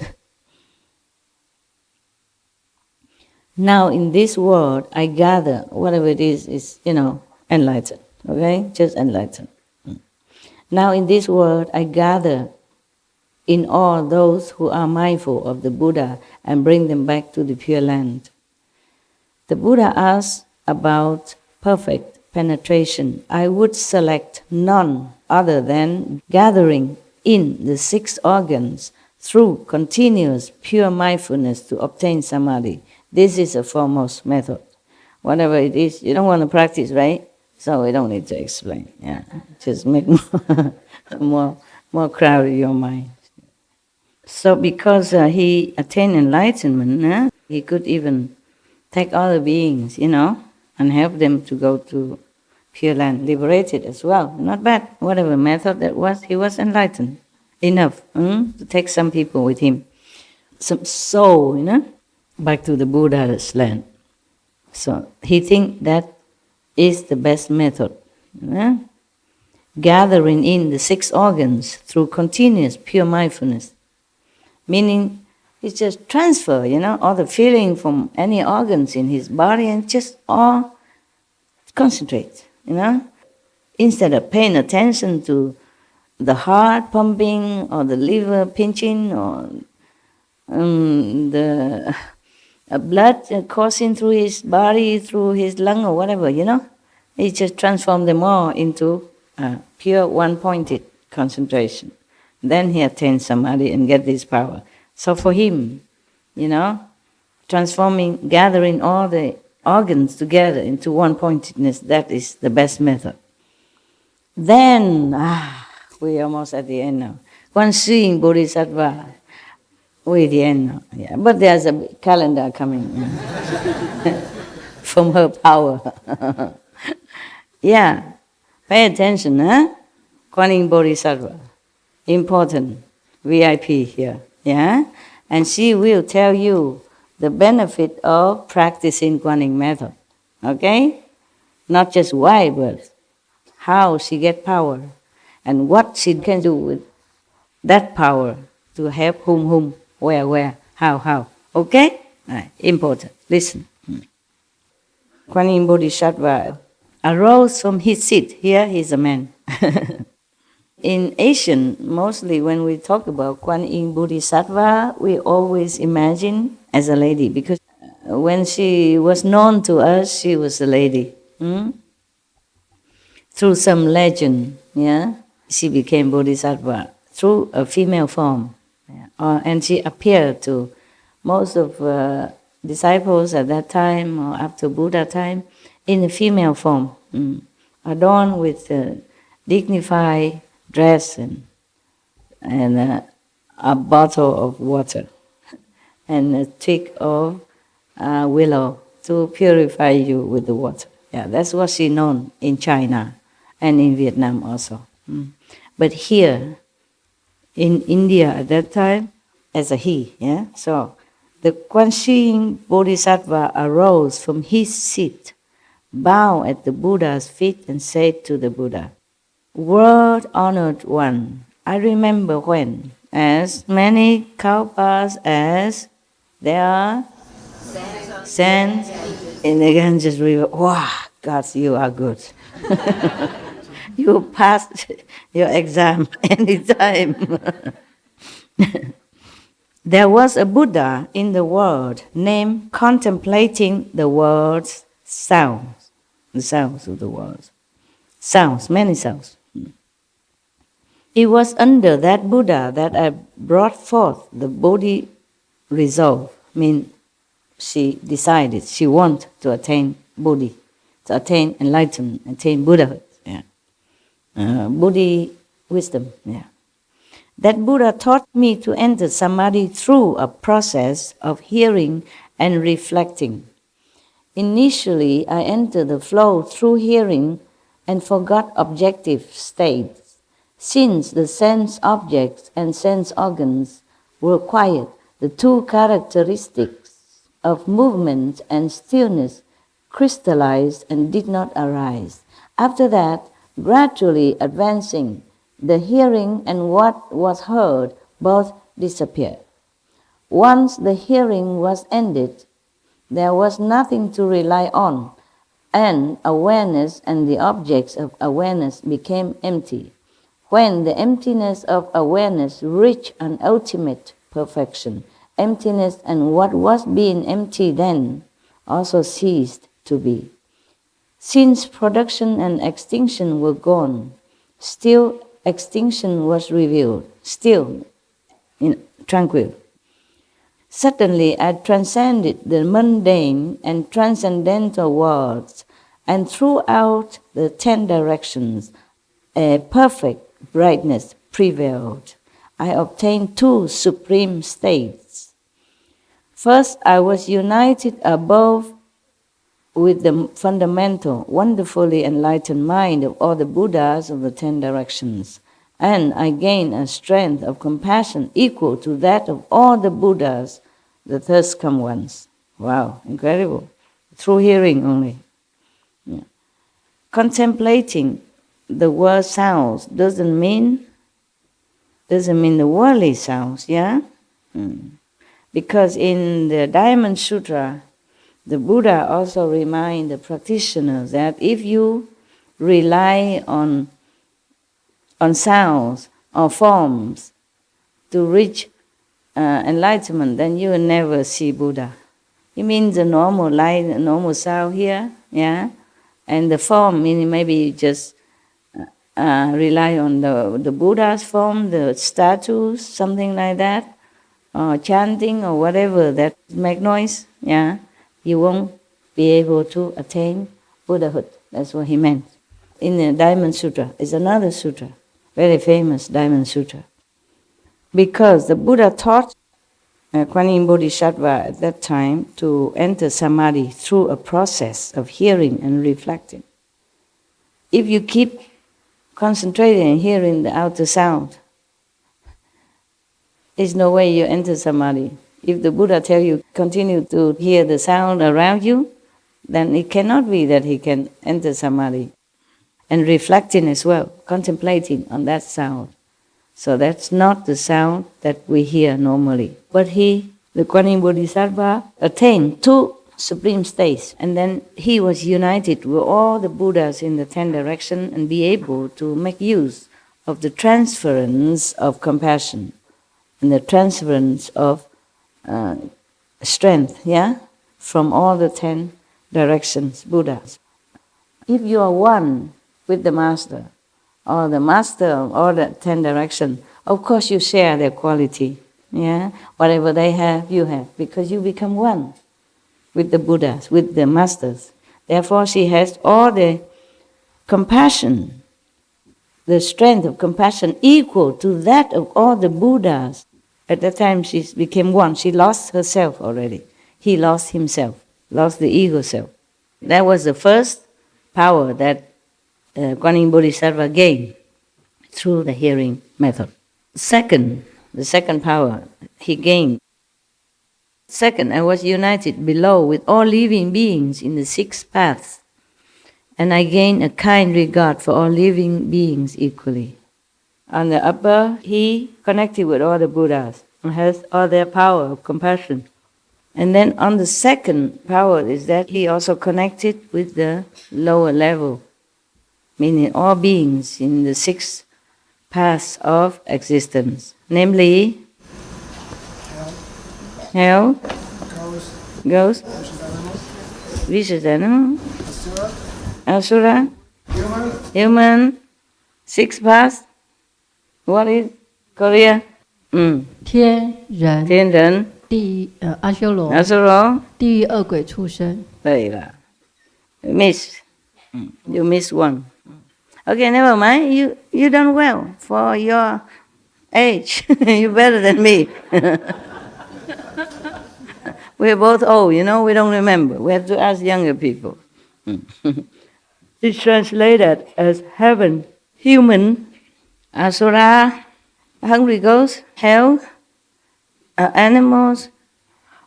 Now in this world I gather whatever it is enlightened. Okay, just enlightened. Now in this world I gather in all those who are mindful of the Buddha and bring them back to the Pure Land. The Buddha asks about perfect penetration. I would select none other than gathering in the 6 organs through continuous pure mindfulness to obtain samadhi. This is a foremost method. Whatever it is, you don't want to practice, right? So we don't need to explain. Yeah, just make more crowded your mind. So because he attained enlightenment, he could even take other beings, and help them to go to Pure Land, liberated as well. Not bad. Whatever method that was, he was enlightened enough to take some people with him. Some soul, back to the Buddha's land. So he thinks that is the best method. Gathering in the 6 organs through continuous pure mindfulness. Meaning, it's just transfer, all the feeling from any organs in his body and just all concentrate, Instead of paying attention to the heart pumping or the liver pinching or the blood coursing through his body, through his lung or whatever, he just transformed them all into pure one-pointed concentration. Then he attains samadhi and get this power. So for him, transforming, gathering all the organs together into one-pointedness, that is the best method. Then, we're almost at the end now. One seeing Bodhisattva, we're at the end now. Yeah. But there's a calendar coming from her power. Yeah, pay attention, Kuan Yin Bodhisattva, important, VIP here, yeah? And she will tell you the benefit of practicing Kuan Yin method, okay? Not just why, but how she get power and what she can do with that power to help whom, where, how, okay? Right, important, listen. Kuan Yin Bodhisattva arose from his seat. Here he's a man. In Asian, mostly when we talk about Kuan Yin Bodhisattva, we always imagine as a lady, because when she was known to us, she was a lady. Through some legend, she became Bodhisattva through a female form. And she appeared to most of disciples at that time or after Buddha time in a female form, adorned with dignified dress and a bottle of water and a twig of willow to purify you with the water. Yeah, that's what she known in China and in Vietnam also. But here in India at that time, as a he, So the Kuan Yin Bodhisattva arose from his seat, bowed at the Buddha's feet and said to the Buddha, "World-honored one, I remember when, as many kalpas as there are sands in the Ganges River." Wow, God, you are good. You passed your exam anytime. There was a Buddha in the world named contemplating the world's sounds, the sounds of the world. Sounds, many sounds. It was under that Buddha that I brought forth the Bodhi resolve. She decided she wanted to attain Bodhi, to attain enlightenment, attain Buddhahood. Bodhi wisdom. That Buddha taught me to enter samadhi through a process of hearing and reflecting. Initially, I entered the flow through hearing and forgot objective states. Since the sense objects and sense organs were quiet, the two characteristics of movement and stillness crystallized and did not arise. After that, gradually advancing, the hearing and what was heard both disappeared. Once the hearing was ended, there was nothing to rely on, and awareness and the objects of awareness became empty. When the emptiness of awareness reached an ultimate perfection, emptiness and what was being empty then also ceased to be. Since production and extinction were gone, still extinction was revealed, still tranquil. Suddenly I transcended the mundane and transcendental worlds, and throughout the 10 directions, a perfect brightness prevailed. I obtained two supreme states. First, I was united above with the fundamental, wonderfully enlightened mind of all the Buddhas of the 10 directions, and I gained a strength of compassion equal to that of all the Buddhas, the thirst come ones. Wow, incredible. Through hearing only. Contemplating the world sounds doesn't mean the worldly sounds, Because in the Diamond Sutra, the Buddha also reminds the practitioners that if you rely on sounds or forms to reach enlightenment, then you will never see Buddha. It means the normal light, the normal sound here, and the form, meaning maybe just rely on the Buddha's form, the statues, something like that, or chanting or whatever that make noise, yeah, you won't be able to attain Buddhahood. That's what he meant. In the Diamond Sutra, is another sutra, very famous Diamond Sutra. Because the Buddha taught Kuan Yin Bodhisattva at that time to enter samadhi through a process of hearing and reflecting. If you keep concentrating and hearing the outer sound, there's no way you enter samadhi. If the Buddha tell you continue to hear the sound around you, then it cannot be that he can enter samadhi. And reflecting as well, contemplating on that sound. So that's not the sound that we hear normally. But the Kuan Yin Bodhisattva, attained two supreme states, and then he was united with all the Buddhas in the 10 directions and be able to make use of the transference of compassion and the transference of strength, yeah, from all the 10 directions, Buddhas. If you are one with the Master, or the Master of all the 10 directions, of course you share their quality, yeah, whatever they have, you have, because you become one with the Buddhas, with the Masters. Therefore she has all the compassion, the strength of compassion equal to that of all the Buddhas. At that time she became one. She lost herself already. He lost himself, lost the ego self. That was the first power that Kuan Yin Bodhisattva gained through the hearing method. The second power he gained. Second, I was united below with all living beings in the 6 paths, and I gained a kind regard for all living beings equally. On the upper, he connected with all the Buddhas and has all their power of compassion. And then on the second power is that he also connected with the lower level, meaning all beings in the 6 paths of existence, namely hell, ghost, vicious animal, asura, human, 6 paths. What is Korea? 天人、天人、阿修罗、阿修罗、地狱、恶鬼、畜生。对了 ，miss， you miss one. Okay, never mind. You done well for your age. You're better than me. We're both old, you know. We don't remember. We have to ask younger people. It's translated as heaven, human, asura, hungry ghosts, hell, animals,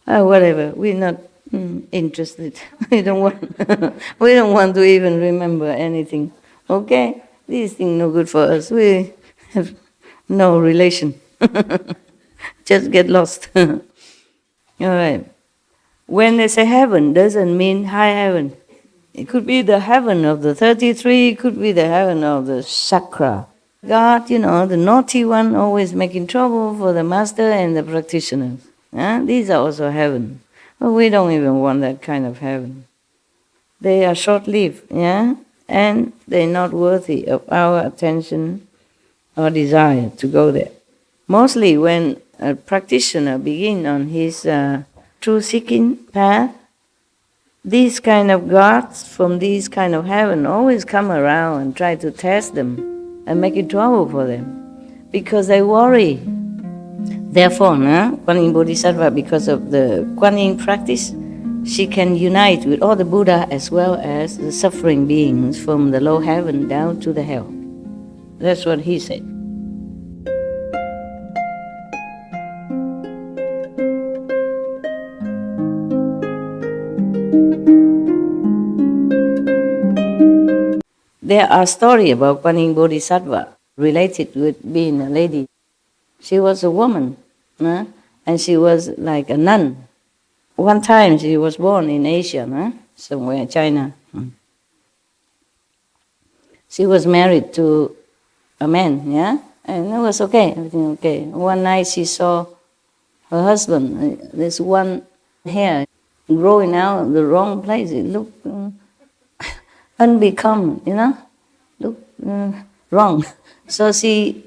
whatever. We're not interested. We don't want to even remember anything. Okay, these things no good for us. We have no relation. Just get lost. All right. When they say heaven, doesn't mean high heaven. It could be the heaven of the 33. It could be the heaven of the chakra. God, you know, the naughty one, always making trouble for the master and the practitioners. These are also heaven. But we don't even want that kind of heaven. They are short-lived, yeah? And they're not worthy of our attention or desire to go there. Mostly when a practitioner begins on his truth-seeking path, these kind of gods from these kind of heaven always come around and try to test them and make it trouble for them because they worry. Therefore, Kuan Yin Bodhisattva, because of the Kuan Yin practice, she can unite with all the Buddha as well as the suffering beings from the low heaven down to the hell. That's what he said. There are stories about Kuan Yin Bodhisattva related with being a lady. She was a woman, and she was like a nun. One time she was born in Asia, somewhere, China. She was married to a man, yeah? And it was okay, everything okay. One night she saw her husband, this one hair growing out of the wrong place. It looked unbecome, you know? Looked wrong. So she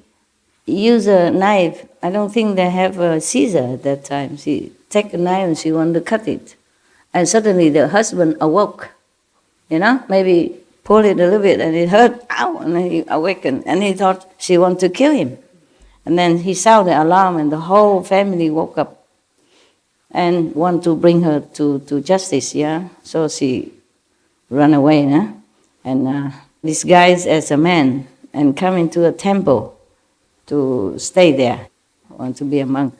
used a knife. I don't think they have a scissor at that time. She take a knife and she wanted to cut it. And suddenly the husband awoke, maybe pull it a little bit and it hurt, ow, and then he awakened. And he thought she wanted to kill him. And then he sounded the alarm and the whole family woke up and want to bring her to justice, yeah? So she ran away, and disguised as a man and come into a temple to stay there, want to be a monk,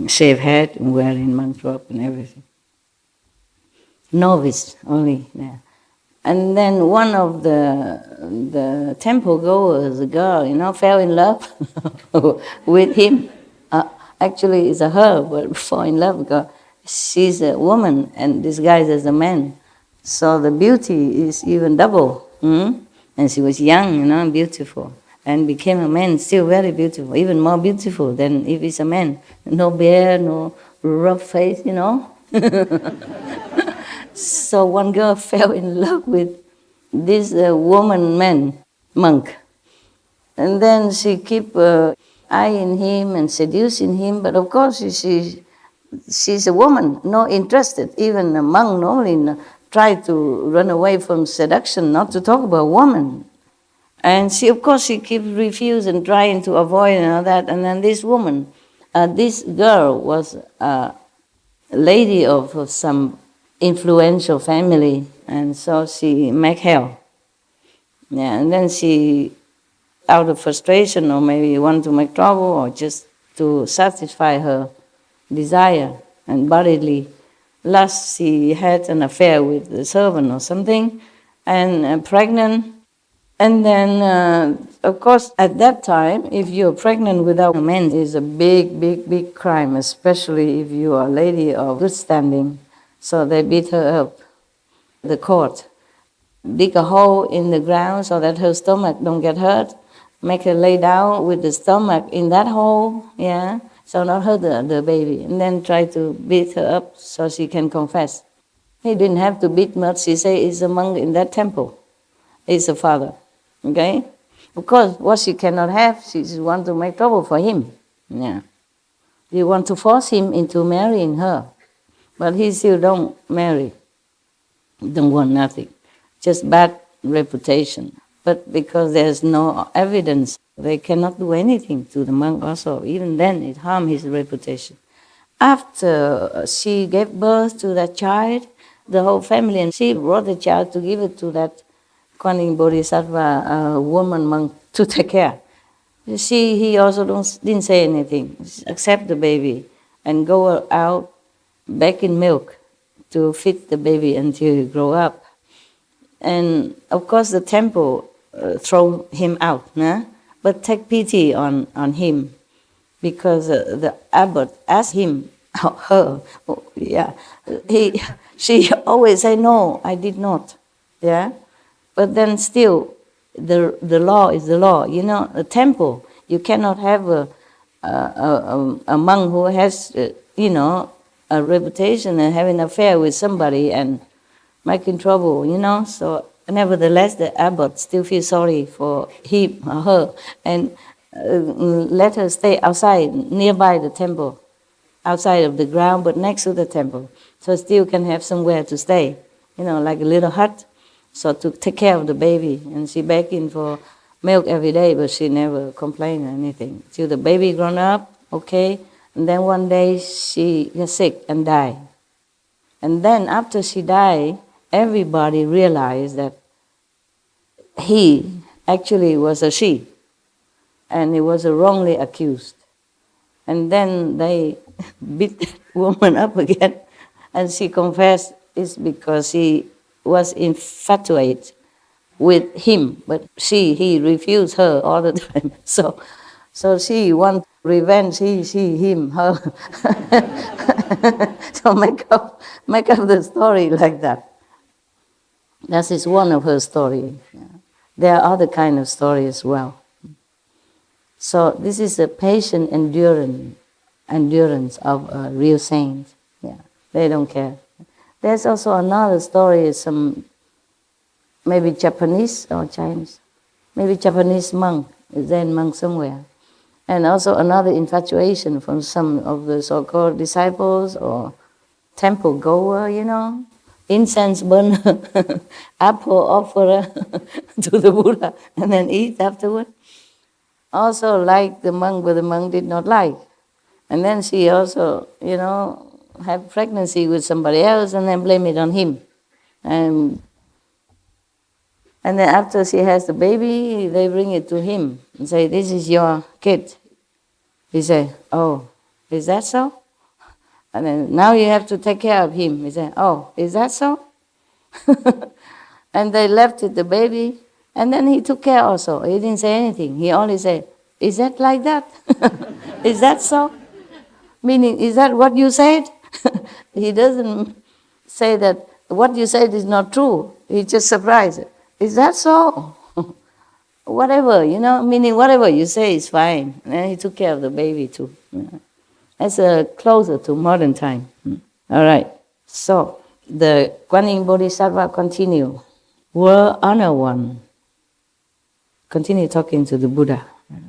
shave head and wearing monk robe and everything. Novice only there. And then one of the temple goers, a girl, fell in love with him. Actually, it's a her, but fall in love because she's a woman and disguised as a man. So the beauty is even double. And she was young, and beautiful. And became a man, still very beautiful, even more beautiful than if it's a man. No beard, no rough face, So one girl fell in love with this woman-man monk. And then she keep eyeing him and seducing him. But of course, she's a woman, not interested. Even a monk normally try to run away from seduction, not to talk about woman. And she keeps refusing and trying to avoid and all that. And then this woman, this girl was a lady of some influential family, and so she make hell. Yeah, and then she, out of frustration or maybe want to make trouble or just to satisfy her desire and bodily lust, she had an affair with the servant or something, and pregnant. And then, of course, at that time, if you're pregnant without a man, it's a big, big, big crime, especially if you are a lady of good standing. So they beat her up, the court. Dig a hole in the ground so that her stomach don't get hurt. Make her lay down with the stomach in that hole, yeah, so not hurt the baby. And then try to beat her up so she can confess. He didn't have to beat much. She say it's a monk in that temple. It's a father, okay? Of course, what she cannot have, she just want to make trouble for him, yeah. You want to force him into marrying her. But he still don't marry, don't want nothing, just bad reputation. But because there's no evidence, they cannot do anything to the monk also. Even then, it harmed his reputation. After she gave birth to that child, the whole family, and she brought the child to give it to that Kuan Bodhisattva woman monk to take care. He also didn't say anything, accept the baby and go out back in milk to feed the baby until he grow up. And of course the temple throw him out, but take pity on him because the abbot asked him, her, yeah, she always say, no, I did not, yeah. But then still, the law is the law. A temple, you cannot have a monk who has, a reputation and having an affair with somebody and making trouble, So nevertheless, the abbot still feels sorry for him or her and let her stay outside, nearby the temple, outside of the ground, but next to the temple. So still can have somewhere to stay, like a little hut. So to take care of the baby. And she begging for milk every day, but she never complained or anything. Till the baby grown up, okay. And then one day she got sick and died. And then after she died, everybody realized that he actually was a she. And he was wrongly accused. And then they beat that woman up again. And she confessed it's because she was infatuated with him. But he refused her all the time. So she want revenge, he, him, her. So make up the story like that. That is one of her stories. Yeah. There are other kind of stories as well. So this is a patient endurance of a real saint. Yeah, they don't care. There's also another story, some maybe Japanese or Chinese. maybe Japanese monk, Zen monk somewhere. And also another infatuation from some of the so-called disciples or temple goer, incense burner, apple offerer to the Buddha and then eat afterward. Also like the monk, but the monk did not like. And then she also, had pregnancy with somebody else and then blame it on him. And then after she has the baby, they bring it to him and say, this is your kid. He say, oh, is that so? And then now you have to take care of him. He say, oh, is that so? And they left it, the baby, and then he took care also. He didn't say anything. He only said, is that like that? Is that so? Meaning, is that what you said? He doesn't say that what you said is not true. He just surprised. Is that so? Whatever, meaning whatever you say is fine. And then he took care of the baby too. That's closer to modern time. All right. So, the Kuan Yin Bodhisattva continue. Were honor one. Continue talking to the Buddha,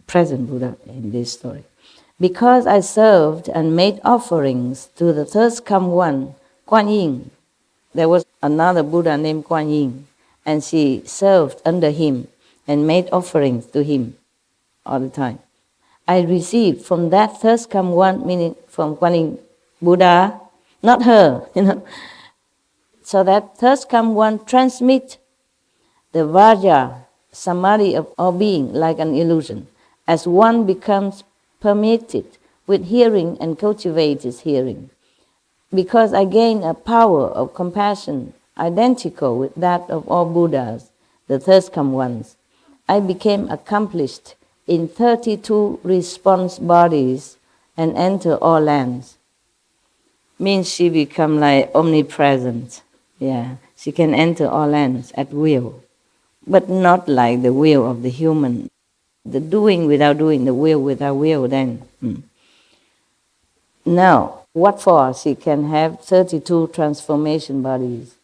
present Buddha in this story. Because I served and made offerings to the first come one, Kuan Yin. There was another Buddha named Kuan Yin, and she served under him and made offerings to him all the time. I received from that first come one, meaning from Kuan Yin Buddha, not her, So that first come one transmit the Vajra, samadhi of all being like an illusion, as one becomes permitted with hearing and cultivates hearing. Because I gain a power of compassion identical with that of all Buddhas, the first come ones, I became accomplished in 32 response bodies and enter all lands. Means she become like omnipresent. Yeah, she can enter all lands at will, but not like the will of the human. The doing without doing, the will without will then. Now, what for? She can have 32 transformation bodies.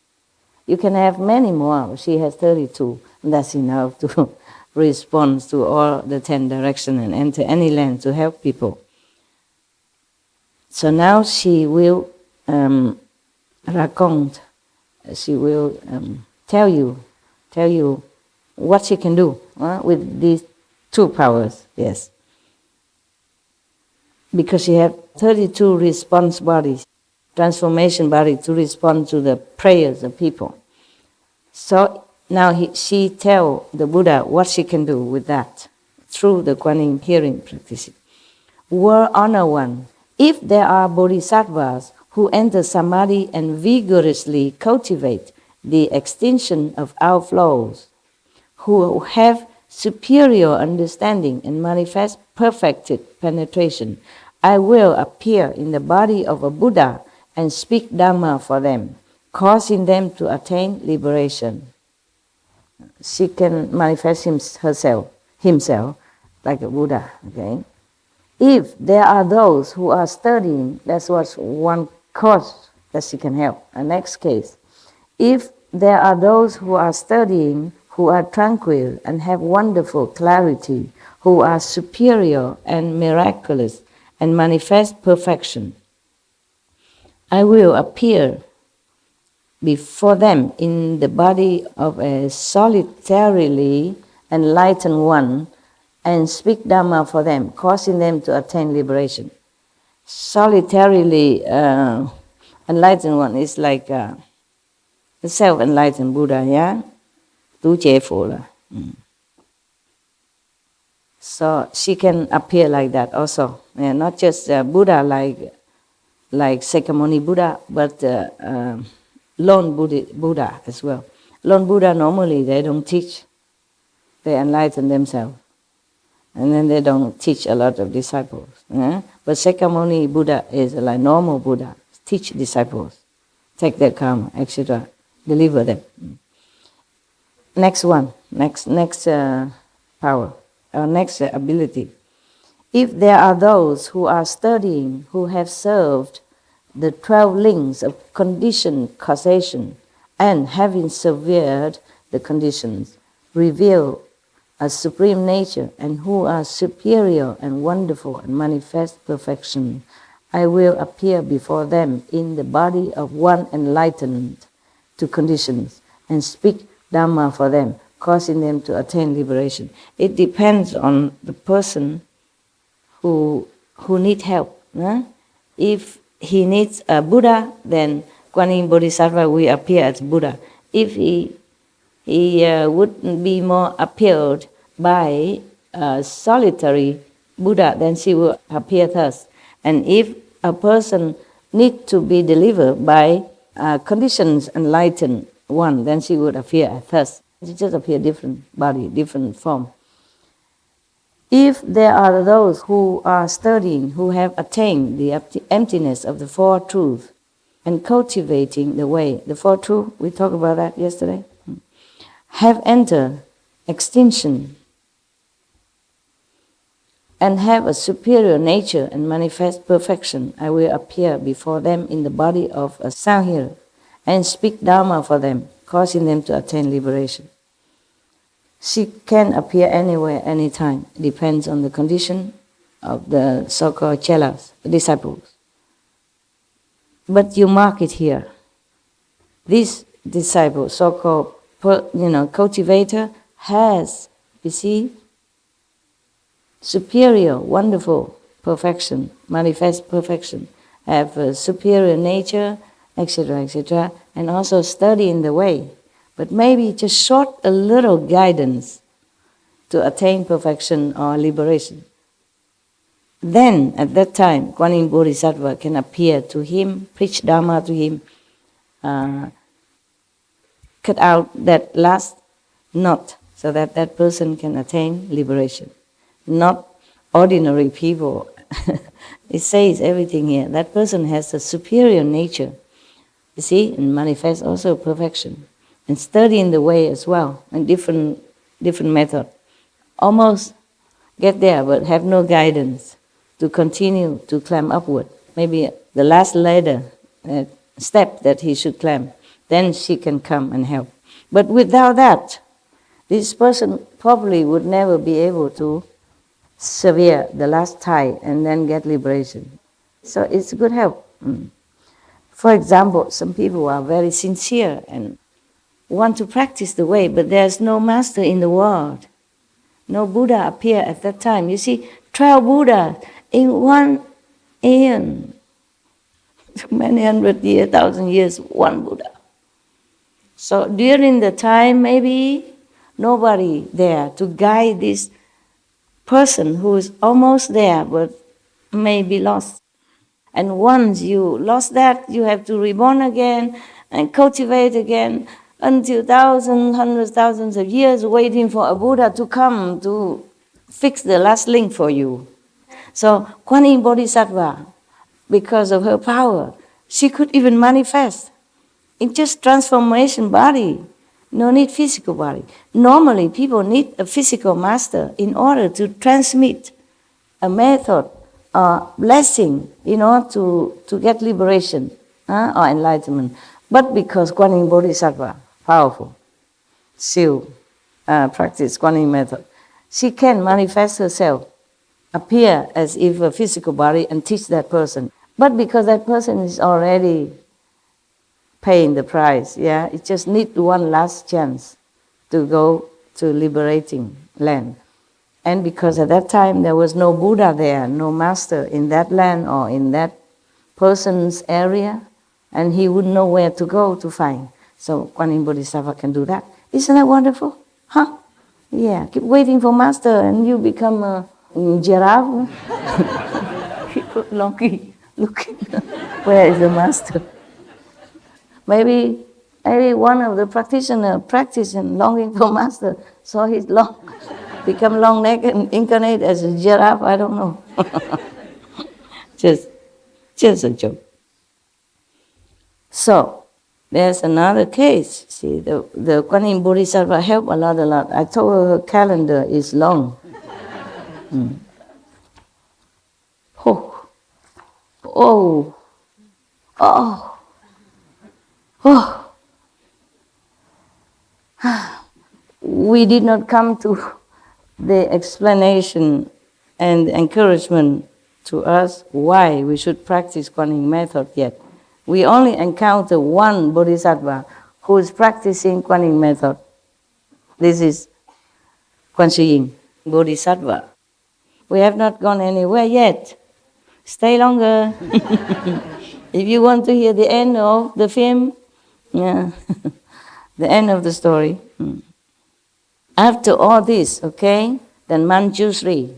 You can have many more. She has 32. And that's enough to respond to all the 10 directions and enter any land to help people. So now she will raconte. She will tell you what she can do with these 2 powers. Yes. Because she has 32 response bodies, transformation body to respond to the prayers of people. So now she tell the Buddha what she can do with that through the Kuan Yin hearing practice. Were honor one, if there are bodhisattvas who enter samadhi and vigorously cultivate the extinction of outflows, who have superior understanding and manifest perfected penetration, I will appear in the body of a Buddha and speak Dhamma for them, causing them to attain liberation. She can manifest himself like a Buddha. Okay. If there are those who are studying, that's what's one cause that she can help. A next case. If there are those who are studying, who are tranquil and have wonderful clarity, who are superior and miraculous and manifest perfection, I will appear before them in the body of a solitarily enlightened one and speak Dhamma for them, causing them to attain liberation. Solitarily enlightened one is like the self-enlightened Buddha, yeah? So she can appear like that also. Yeah, not just Buddha like Sakyamuni Buddha, but lone Buddha as well. Lone Buddha normally they don't teach. They enlighten themselves. And then they don't teach a lot of disciples. But Sakyamuni Buddha is like normal Buddha. Teach disciples. Take their karma, etc. Deliver them. Next one. Next power. Our next ability. If there are those who are studying, who have served the 12 links of conditioned causation, and having severed the conditions, reveal a supreme nature and who are superior and wonderful and manifest perfection, I will appear before them in the body of one enlightened to conditions and speak Dhamma for them, causing them to attain liberation. It depends on the person who needs help. If he needs a Buddha, then Kuan Yin Bodhisattva will appear as Buddha. If he would be more appealed by a solitary Buddha, then she will appear thus. And if a person needs to be delivered by conditions enlightened one, then she would appear thus. She just appear different body, different form. If there are those who are studying, who have attained the emptiness of the Four Truths and cultivating the way, the Four Truths, we talked about that yesterday, have entered extinction and have a superior nature and manifest perfection, I will appear before them in the body of a sound hearer and speak Dhamma for them, causing them to attain liberation. She can appear anywhere, anytime. It depends on the condition of the so-called chelas, disciples. But you mark it here. This disciple, so-called cultivator, has, you see, superior, wonderful perfection, manifest perfection, have a superior nature, etc., and also study in the way. But maybe just short a little guidance to attain perfection or liberation. Then, at that time, Kuan Yin Bodhisattva can appear to him, preach Dhamma to him, cut out that last knot so that that person can attain liberation. Not ordinary people. It says everything here. That person has a superior nature, you see, and manifests also perfection. And study in the way as well, and different method. Almost get there, but have no guidance to continue to climb upward. Maybe the last ladder, step that he should climb, then she can come and help. But without that, this person probably would never be able to sever the last tie and then get liberation. So it's good help. For example, some people are very sincere and want to practice the way, but there's no master in the world. No Buddha appear at that time. You see, 12 Buddhas in one aeon. Many hundred years, 1,000 years, one Buddha. So during the time, maybe nobody there to guide this person who is almost there but may be lost. And once you lost that, you have to reborn again and cultivate again until hundreds, thousands of years waiting for a Buddha to come to fix the last link for you. So Kuan Yin Bodhisattva, because of her power, she could even manifest in just transformation body. No need physical body. Normally people need a physical master in order to transmit a method or blessing in order to get liberation or enlightenment. But because Kuan Yin Bodhisattva, powerful, still practice Kuan Yin method, she can manifest herself, appear as if a physical body and teach that person. But because that person is already paying the price, it just needs one last chance to go to liberating land. And because at that time there was no Buddha there, no master in that land or in that person's area, and he wouldn't know where to go to find. So Kuan Yin Bodhisattva can do that. Isn't that wonderful? Huh? Yeah, keep waiting for master and you become a giraffe. People looking, where is the master? Maybe one of the practitioners practicing longing for master, so he's long, become long neck and incarnate as a giraffe, I don't know. just a joke. So, there's another case. See, the Kuan Yin Bodhisattva helped a lot. I told her calendar is long. Oh. We did not come to the explanation and encouragement to us why we should practice Kuan Yin method yet. We only encounter one bodhisattva who is practicing Kuan Yin method. This is Kuan Yin Bodhisattva. We have not gone anywhere yet. Stay longer. If you want to hear the end of the film, yeah, the end of the story. After all this, okay, then Manjushri,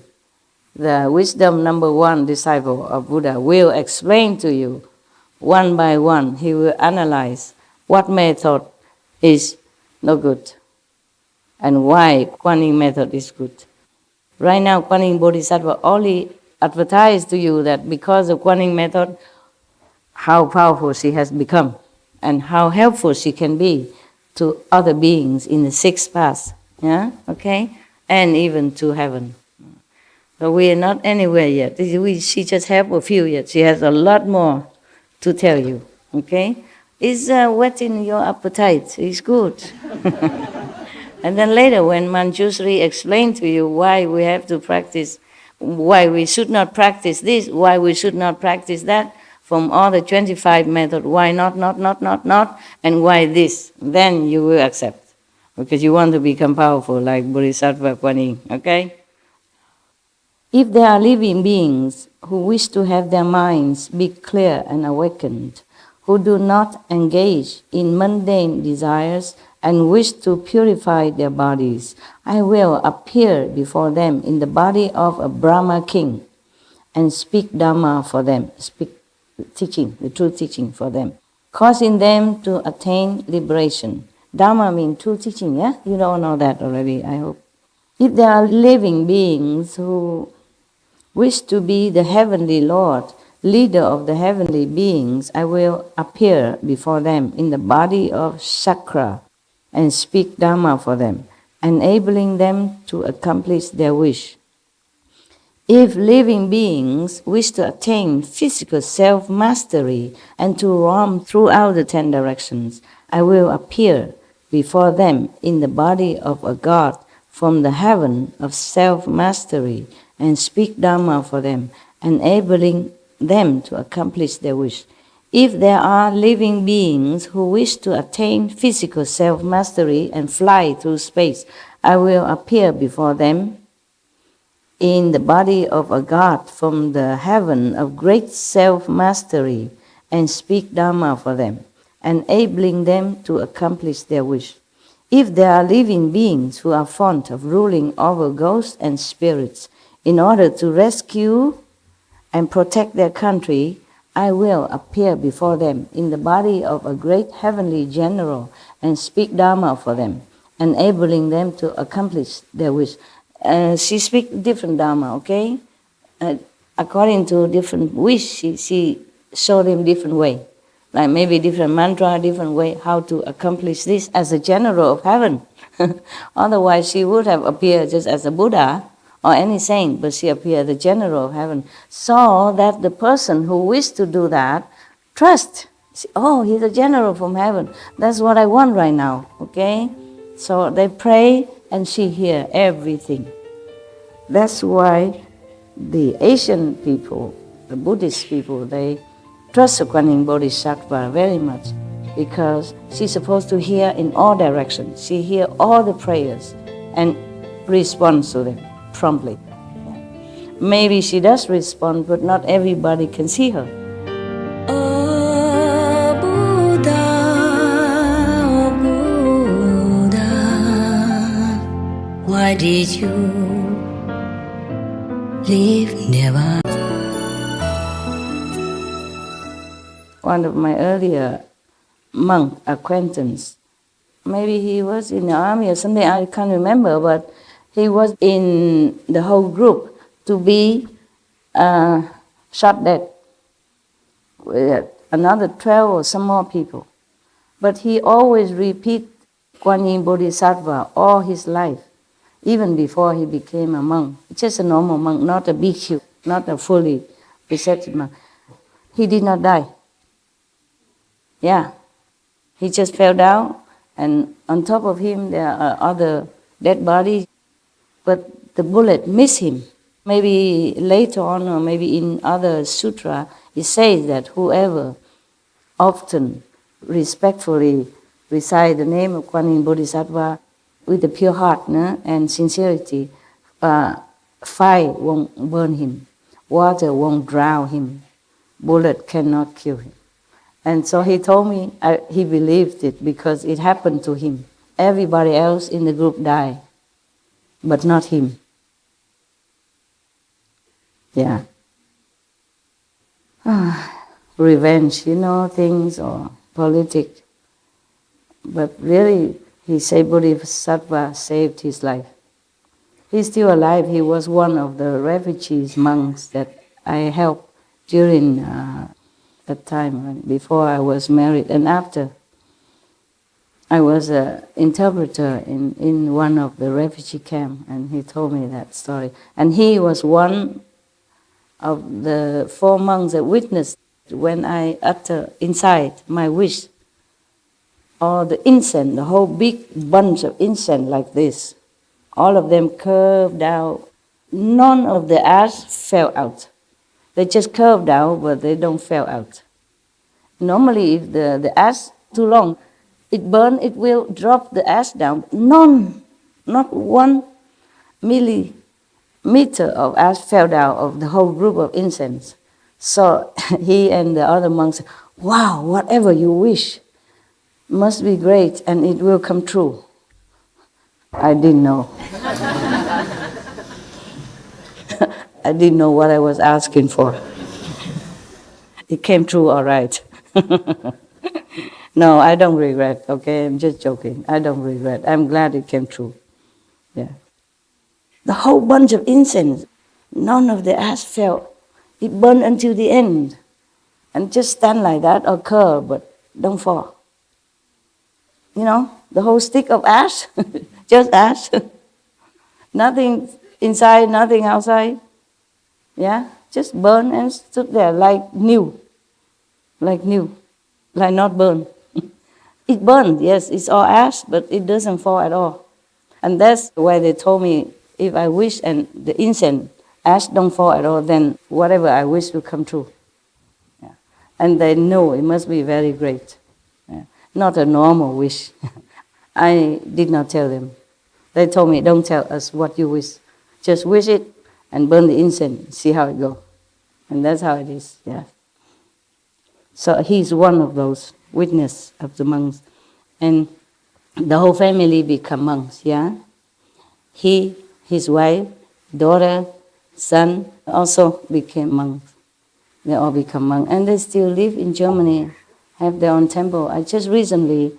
the wisdom number one disciple of Buddha, will explain to you one by one. He will analyze what method is no good and why Kuan Yin method is good. Right now, Kuan Yin Bodhisattva only advertised to you that because of Kuan Yin method, how powerful she has become and how helpful she can be to other beings in the sixth path, yeah, okay, and even to heaven. But we are not anywhere yet. She just helped a few yet. She has a lot more to tell you, okay? It's whetting your appetite. It's good. And then later, when Manjushri explained to you why we have to practice, why we should not practice this, why we should not practice that, from all the 25 methods, why not, and why this, then you will accept. Because you want to become powerful like Bodhisattva Kuan Yin, okay? If there are living beings who wish to have their minds be clear and awakened, who do not engage in mundane desires and wish to purify their bodies, I will appear before them in the body of a Brahma king and speak Dhamma for them, speak teaching, the true teaching for them, causing them to attain liberation. Dhamma means true teaching, yeah? You don't know that already, I hope. If there are living beings who wish to be the heavenly Lord, leader of the heavenly beings, I will appear before them in the body of Sakra and speak Dhamma for them, enabling them to accomplish their wish. If living beings wish to attain physical self-mastery and to roam throughout the 10 directions, I will appear before them in the body of a god from the heaven of self-mastery and speak Dhamma for them, enabling them to accomplish their wish. If there are living beings who wish to attain physical self-mastery and fly through space, I will appear before them in the body of a god from the heaven of great self-mastery and speak Dhamma for them, enabling them to accomplish their wish. If there are living beings who are fond of ruling over ghosts and spirits in order to rescue and protect their country, I will appear before them in the body of a great heavenly general and speak Dhamma for them, enabling them to accomplish their wish. She speaks different Dhamma, okay? According to different wish, she showed him different way. Like maybe different mantra, different way how to accomplish this as a general of heaven. Otherwise, she would have appeared just as a Buddha or any saint, but she appeared the general of heaven. So that the person who wished to do that, trust. Oh, he's a general from heaven. That's what I want right now, okay? So they pray and she hears everything. That's why the Asian people, the Buddhist people, they trust the Kuan Yin Bodhisattva very much because she's supposed to hear in all directions. She hears all the prayers and responds to them promptly. Maybe she does respond, but not everybody can see her. Oh Buddha, why did you leave never? One of my earlier monk acquaintance, maybe he was in the army or something, I can't remember, but he was in the whole group to be shot dead with another 12 or some more people. But he always repeat Kuan Yin Bodhisattva all his life, even before he became a monk. Just a normal monk, not a bhikkhu, not a fully receptive monk. He did not die. Yeah, he just fell down, and on top of him there are other dead bodies. But the bullet missed him. Maybe later on, or maybe in other sutra, it says that whoever often respectfully recite the name of Kuan Yin Bodhisattva with a pure heart and sincerity, fire won't burn him, water won't drown him, bullet cannot kill him. And so he told me he believed it because it happened to him. Everybody else in the group died, but not him. Yeah. Revenge, things, or politics. But really, he said Bodhisattva saved his life. He's still alive. He was one of the refugees monks that I helped during that time, before I was married and after. I was an interpreter in one of the refugee camps, and he told me that story. And he was one of the 4 monks that witnessed when I utter inside my wish, or the incense, the whole big bunch of incense like this, all of them curved out. None of the ash fell out. They just curved out, but they don't fall out. Normally, if the ash too long, it burn, it will drop the ash down. None, not 1 millimeter of ash fell down of the whole group of incense. So he and the other monks said, wow, whatever you wish must be great and it will come true. I didn't know. I didn't know what I was asking for. It came true all right. No, I don't regret, okay? I'm just joking. I don't regret. I'm glad it came true. Yeah. The whole bunch of incense, none of the ash fell. It burned until the end. And just stand like that or curve, but don't fall. The whole stick of ash, just ash. Nothing inside, nothing outside. Yeah, just burn and stood there like new. Like not burn. It burned, yes, it's all ash, but it doesn't fall at all. And that's why they told me, if I wish and the incense, ash don't fall at all, then whatever I wish will come true. Yeah. And they know it must be very great. Yeah. Not a normal wish. I did not tell them. They told me, don't tell us what you wish. Just wish it and burn the incense, see how it goes. And that's how it is, yeah. So he's one of those witness of the monks. And the whole family become monks, yeah. He, his wife, daughter, son also became monks. They all become monks. And they still live in Germany, have their own temple. I just recently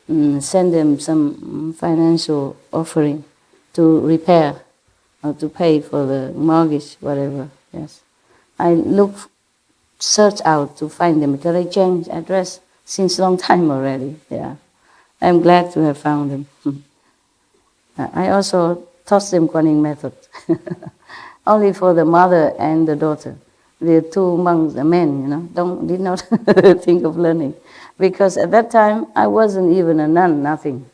sent them some financial offering to repair or to pay for the mortgage, whatever, yes. I search out to find them because I changed address since long time already, yeah. I'm glad to have found them. I also taught them Kuan Yin method. Only for the mother and the daughter. The 2 monks, the men, did not think of learning. Because at that time, I wasn't even a nun, nothing.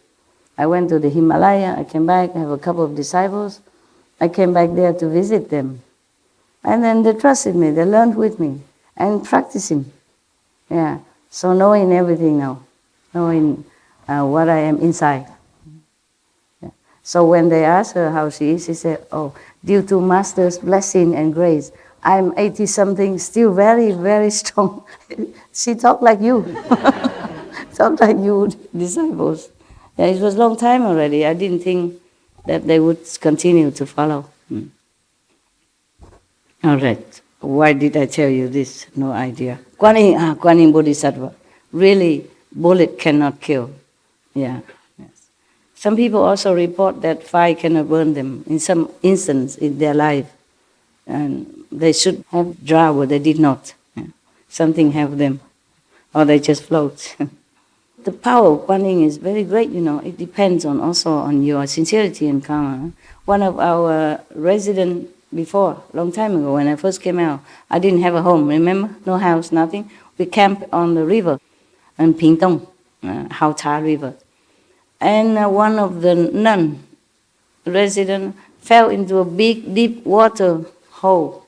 I went to the Himalaya, I came back, I have a couple of disciples. I came back there to visit them. And then they trusted me, they learned with me, and practicing. Yeah, so knowing everything now, knowing what I am inside. Yeah. So when they asked her how she is, she said, oh, due to Master's blessing and grace, I'm 80-something, still very, very strong. She talked like you. Talked like you, disciples. Yeah, it was a long time already. I didn't think that they would continue to follow. All right. Why did I tell you this? No idea. Kuan Yin Bodhisattva. Really, bullet cannot kill. Yeah. Yes. Some people also report that fire cannot burn them in some instance in their life. And they should have drowned, but they did not. Yeah. Something have them. Or they just float. The power of Kuan Yin is very great, It depends also on your sincerity and karma. One of our residents before, long time ago, when I first came out, I didn't have a home, remember? No house, nothing. We camped on the river, in Pingtong, Hao Cha River. And one of the nun resident fell into a big, deep water hole.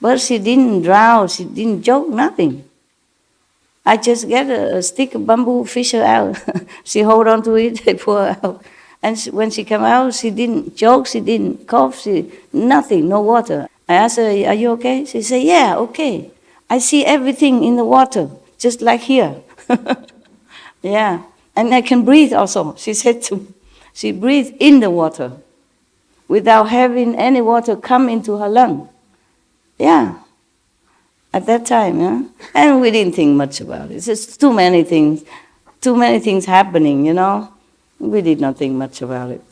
But she didn't drown, she didn't choke, nothing. I just get a stick of bamboo, fish her out. She hold on to it, I pull her out. And when she came out, she didn't choke, she didn't cough, nothing, no water. I asked her, are you okay? She said, yeah, okay. I see everything in the water, just like here. Yeah, and I can breathe also. She said to me, she breathed in the water without having any water come into her lung. Yeah, at that time, yeah. And we didn't think much about it. It's just too many things happening, you know. We did not think much about it.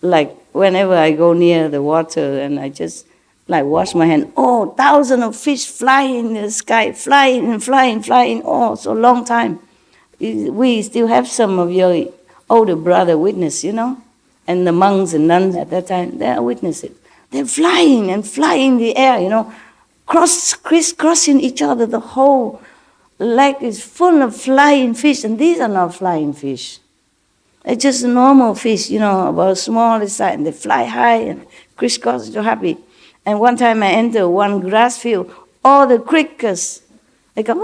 Like whenever I go near the water and I just like wash my hand, oh, thousands of fish flying in the sky, flying and flying, oh, so long time. We still have some of your older brother witness, you know, and the monks and nuns at that time, they are witnesses. They're flying and flying in the air, you know, crisscrossing each other. The whole lake is full of flying fish, and these are not flying fish. They're just normal fish, you know, about small size, and they fly high and crisscross, so happy. And one time I enter one grass field, all the crickets, they go,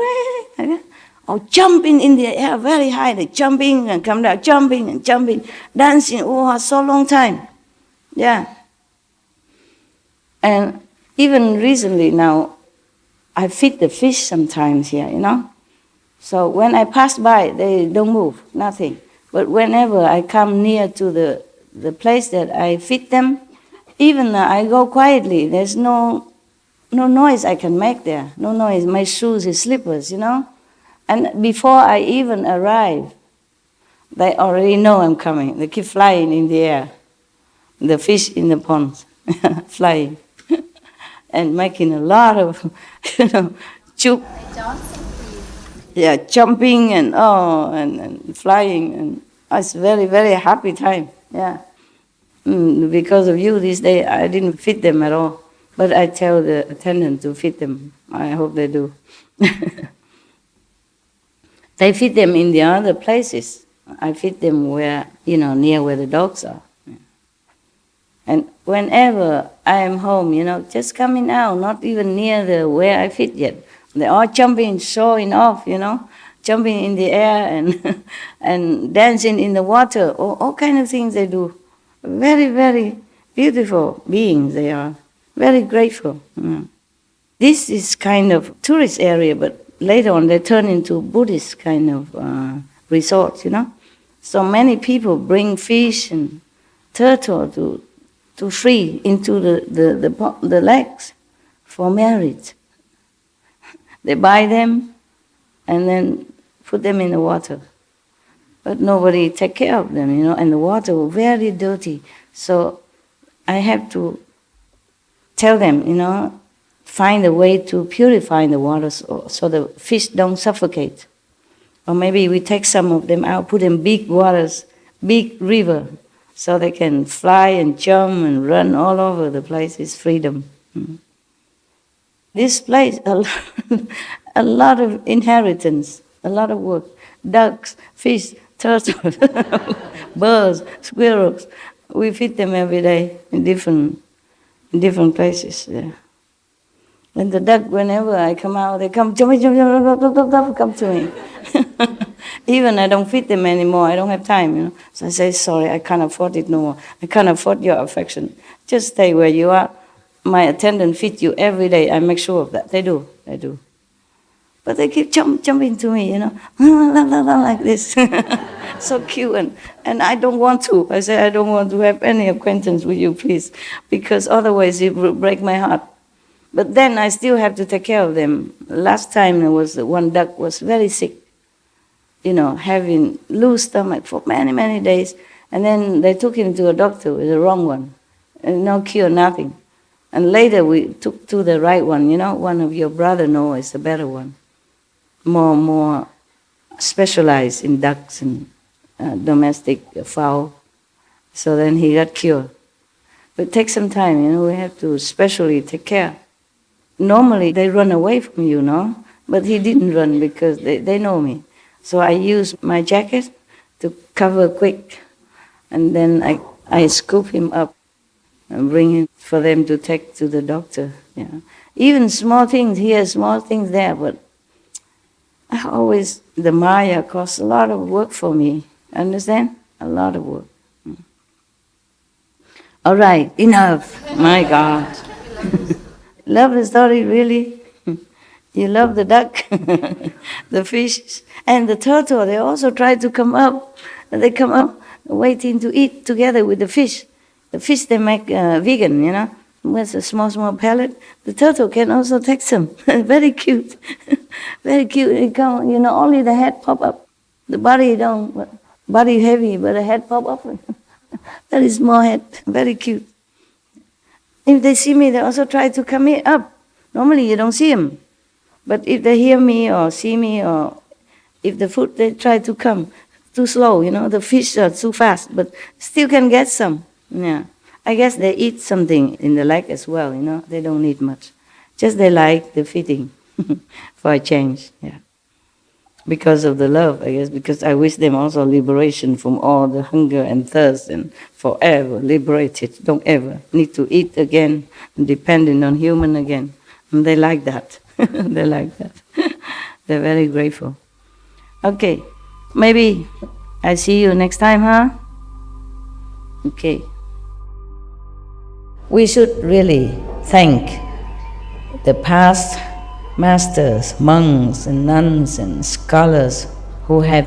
or jumping in the air very high, they jumping and come down, jumping and jumping, dancing, oh, so long time. Yeah. And even recently now, I feed the fish sometimes here, you know. So when I pass by, they don't move, nothing. But whenever I come near to the place that I feed them, even I go quietly, there's no noise I can make there, no noise, my shoes, his slippers, you know. And before I even arrive, they already know I'm coming. They keep flying in the air, the fish in the pond, flying, and making a lot of, you know, yeah, jumping and flying, and it's very, very happy time. Yeah, because of you this day, I didn't feed them at all, but I tell the attendant to feed them. I hope they do. They feed them in the other places. I feed them where, you know, near where the dogs are. And whenever I am home, you know, just coming out, not even near the where I feed yet. They're all jumping, showing off, you know, jumping in the air and and dancing in the water, all kind of things they do. Very, very beautiful beings they are. Very grateful. This is kind of tourist area, but later on they turn into Buddhist kind of resorts, you know. So many people bring fish and turtle to free into the lakes for marriage. They buy them and then put them in the water. But nobody take care of them, you know, and the water was very dirty. So I have to tell them, you know, find a way to purify the water so the fish don't suffocate. Or maybe we take some of them out, put in big waters, big river, so they can fly and jump and run all over the place. It's freedom. This place, a lot of inheritance, a lot of work. Ducks, fish, turtles, birds, squirrels. We feed them every day in different places. Yeah. And the duck, whenever I come out, they come, jump, come to me. Even I don't feed them anymore. I don't have time, you know. So I say, sorry, I can't afford it no more. I can't afford your affection. Just stay where you are. My attendant feeds you every day. I make sure of that. They do. But they keep jumping to me, you know, like this. So cute. And I don't want to. I say, I don't want to have any acquaintance with you, please. Because otherwise it will break my heart. But then I still have to take care of them. Last time there was one duck was very sick, you know, having loose stomach for many, many days. And then they took him to a doctor with the wrong one. And no cure, nothing. And later we took to the right one, you know, one of your brother knows is a better one. More specialized in ducks and domestic fowl. So then he got cured. But it takes some time, you know, we have to specially take care. Normally they run away from you, no? But he didn't run because they know me. So I use my jacket to cover quick. And then I scoop him up and bring him for them to take to the doctor. Yeah. Even small things here, small things there, but the Maya costs a lot of work for me. Understand? A lot of work. All right, enough. My God. Love the story, really? You love the duck, the fish, and the turtle. They also try to come up. They come up waiting to eat together with the fish. The fish they make vegan, with a small pellet. The turtle can also take some. Very cute. Very cute. It come, only the head pop up. The body don't. Body heavy, but the head pop up. Very small head. Very cute. If they see me, they also try to come up. Normally you don't see them. But if they hear me or see me, or if the food, they try to come. Too slow, the fish are too fast, but still can get some. Yeah. I guess they eat something in the lake as well, They don't eat much. Just they like the feeding for a change, yeah. Because of the love, I guess, because I wish them also liberation from all the hunger and thirst and forever liberated. Don't ever need to eat again, dependent on human again. And they like that. They like that. They're very grateful. Okay, maybe I see you next time, huh? Okay. We should really thank the past masters, monks and nuns and scholars who have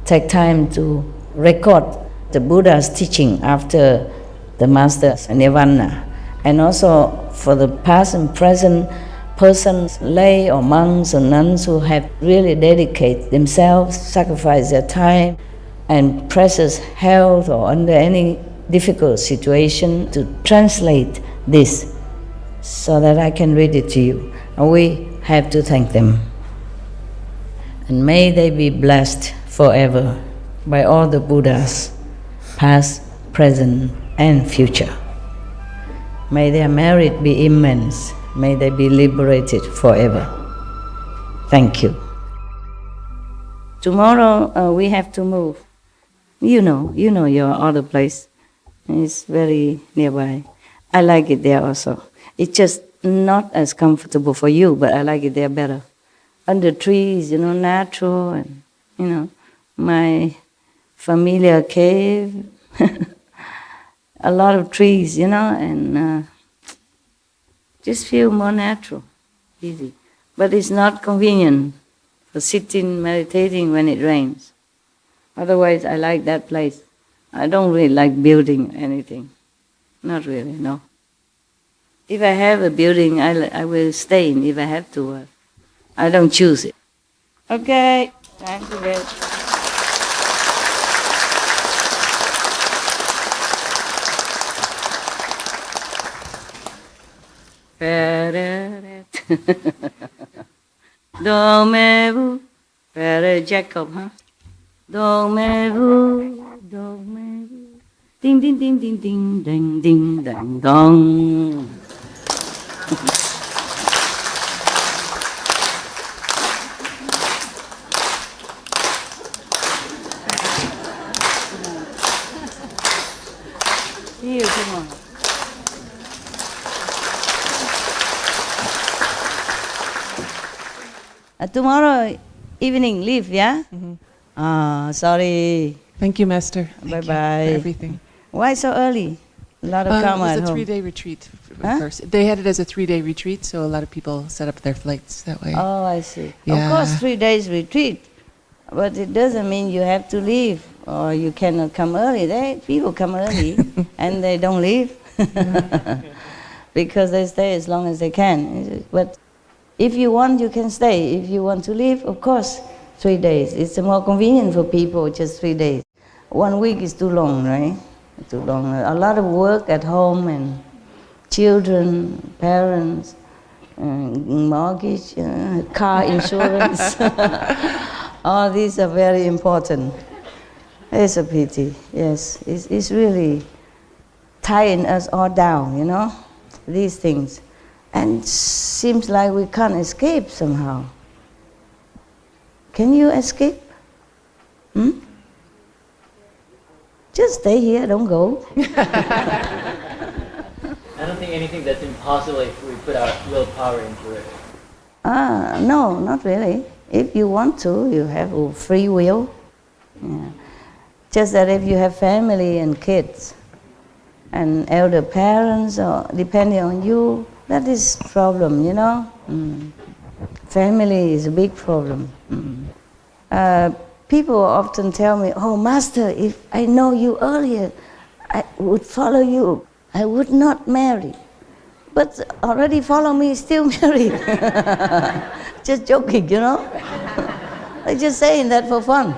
taken time to record the Buddha's teaching after the master's nirvana, and also for the past and present persons, lay or monks or nuns who have really dedicated themselves, sacrificed their time and precious health or under any difficult situation to translate this so that I can read it to you. And we have to thank them. And may they be blessed forever by all the Buddhas, past, present, and future. May their merit be immense. May they be liberated forever. Thank you. Tomorrow we have to move. You know your other place. It's very nearby. I like it there also. It's just not as comfortable for you, but I like it there better. Under trees, natural, and, my familiar cave. A lot of trees, and just feel more natural, easy. But it's not convenient for sitting, meditating when it rains. Otherwise, I like that place. I don't really like building anything. Not really, no. If I have a building, I will stay in if I have to. I don't choose it. Okay, time to get. Do me vu, Jacob, huh? Do me vu, ding ding ding ding ding ding ding ding dong. Here, come on. Tomorrow evening, leave, yeah? Mm-hmm. Sorry. Thank you, Master. Bye-bye. For everything. Why so early? A lot of karma at home. It was a 3-day retreat first. They had it as a 3-day retreat, so a lot of people set up their flights that way. Oh, I see. Yeah. Of course, 3 days retreat, but it doesn't mean you have to leave or you cannot come early. People come early and they don't leave because they stay as long as they can. But if you want, you can stay. If you want to leave, of course, 3 days. It's more convenient for people, just 3 days. 1 week is too long, right? Too long. A lot of work at home and children, parents, mortgage, car insurance. All these are very important. It's a pity, yes. It's really tying us all down, these things. And it seems like we can't escape somehow. Can you escape? Just stay here, don't go. anything that's impossible if we put our willpower into it? No, not really. If you want to, you have free will. Yeah. Just that if you have family and kids and elder parents or depending on you, that is problem, you know. Family is a big problem. People often tell me, "Oh, Master, if I know you earlier, I would follow you. I would not marry." But already follow me, still married. Just joking, you know. I'm just saying that for fun.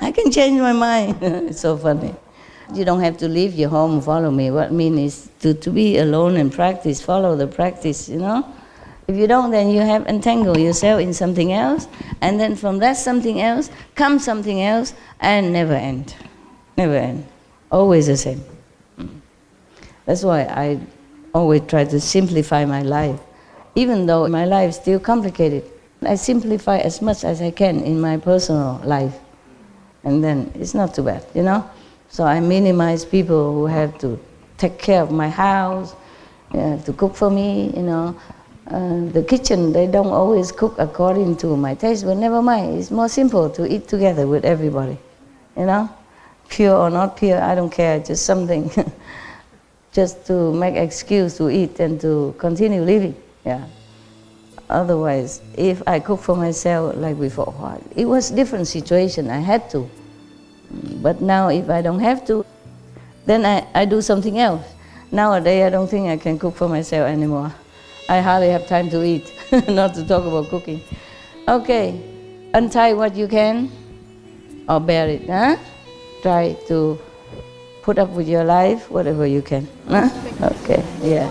I can change my mind. It's so funny. You don't have to leave your home and follow me. What I mean is to be alone and practice, follow the practice, you know. If you don't, then you have entangled yourself in something else, and then from that something else comes something else, and never end. Never end. Always the same. That's why I always try to simplify my life. Even though my life is still complicated, I simplify as much as I can in my personal life. And then it's not too bad, you know? So I minimize people who have to take care of my house, to cook for me, you know. The kitchen, they don't always cook according to my taste, but never mind. It's more simple to eat together with everybody, you know? Pure or not pure, I don't care, just something. Just to make excuse to eat and to continue living, yeah. Otherwise, if I cook for myself like before, it was a different situation, I had to. But now if I don't have to, then I do something else. Nowadays I don't think I can cook for myself anymore. I hardly have time to eat, not to talk about cooking. Okay, untie what you can, or bear it, huh? Try to put up with your life, whatever you can. Huh? Okay, yeah.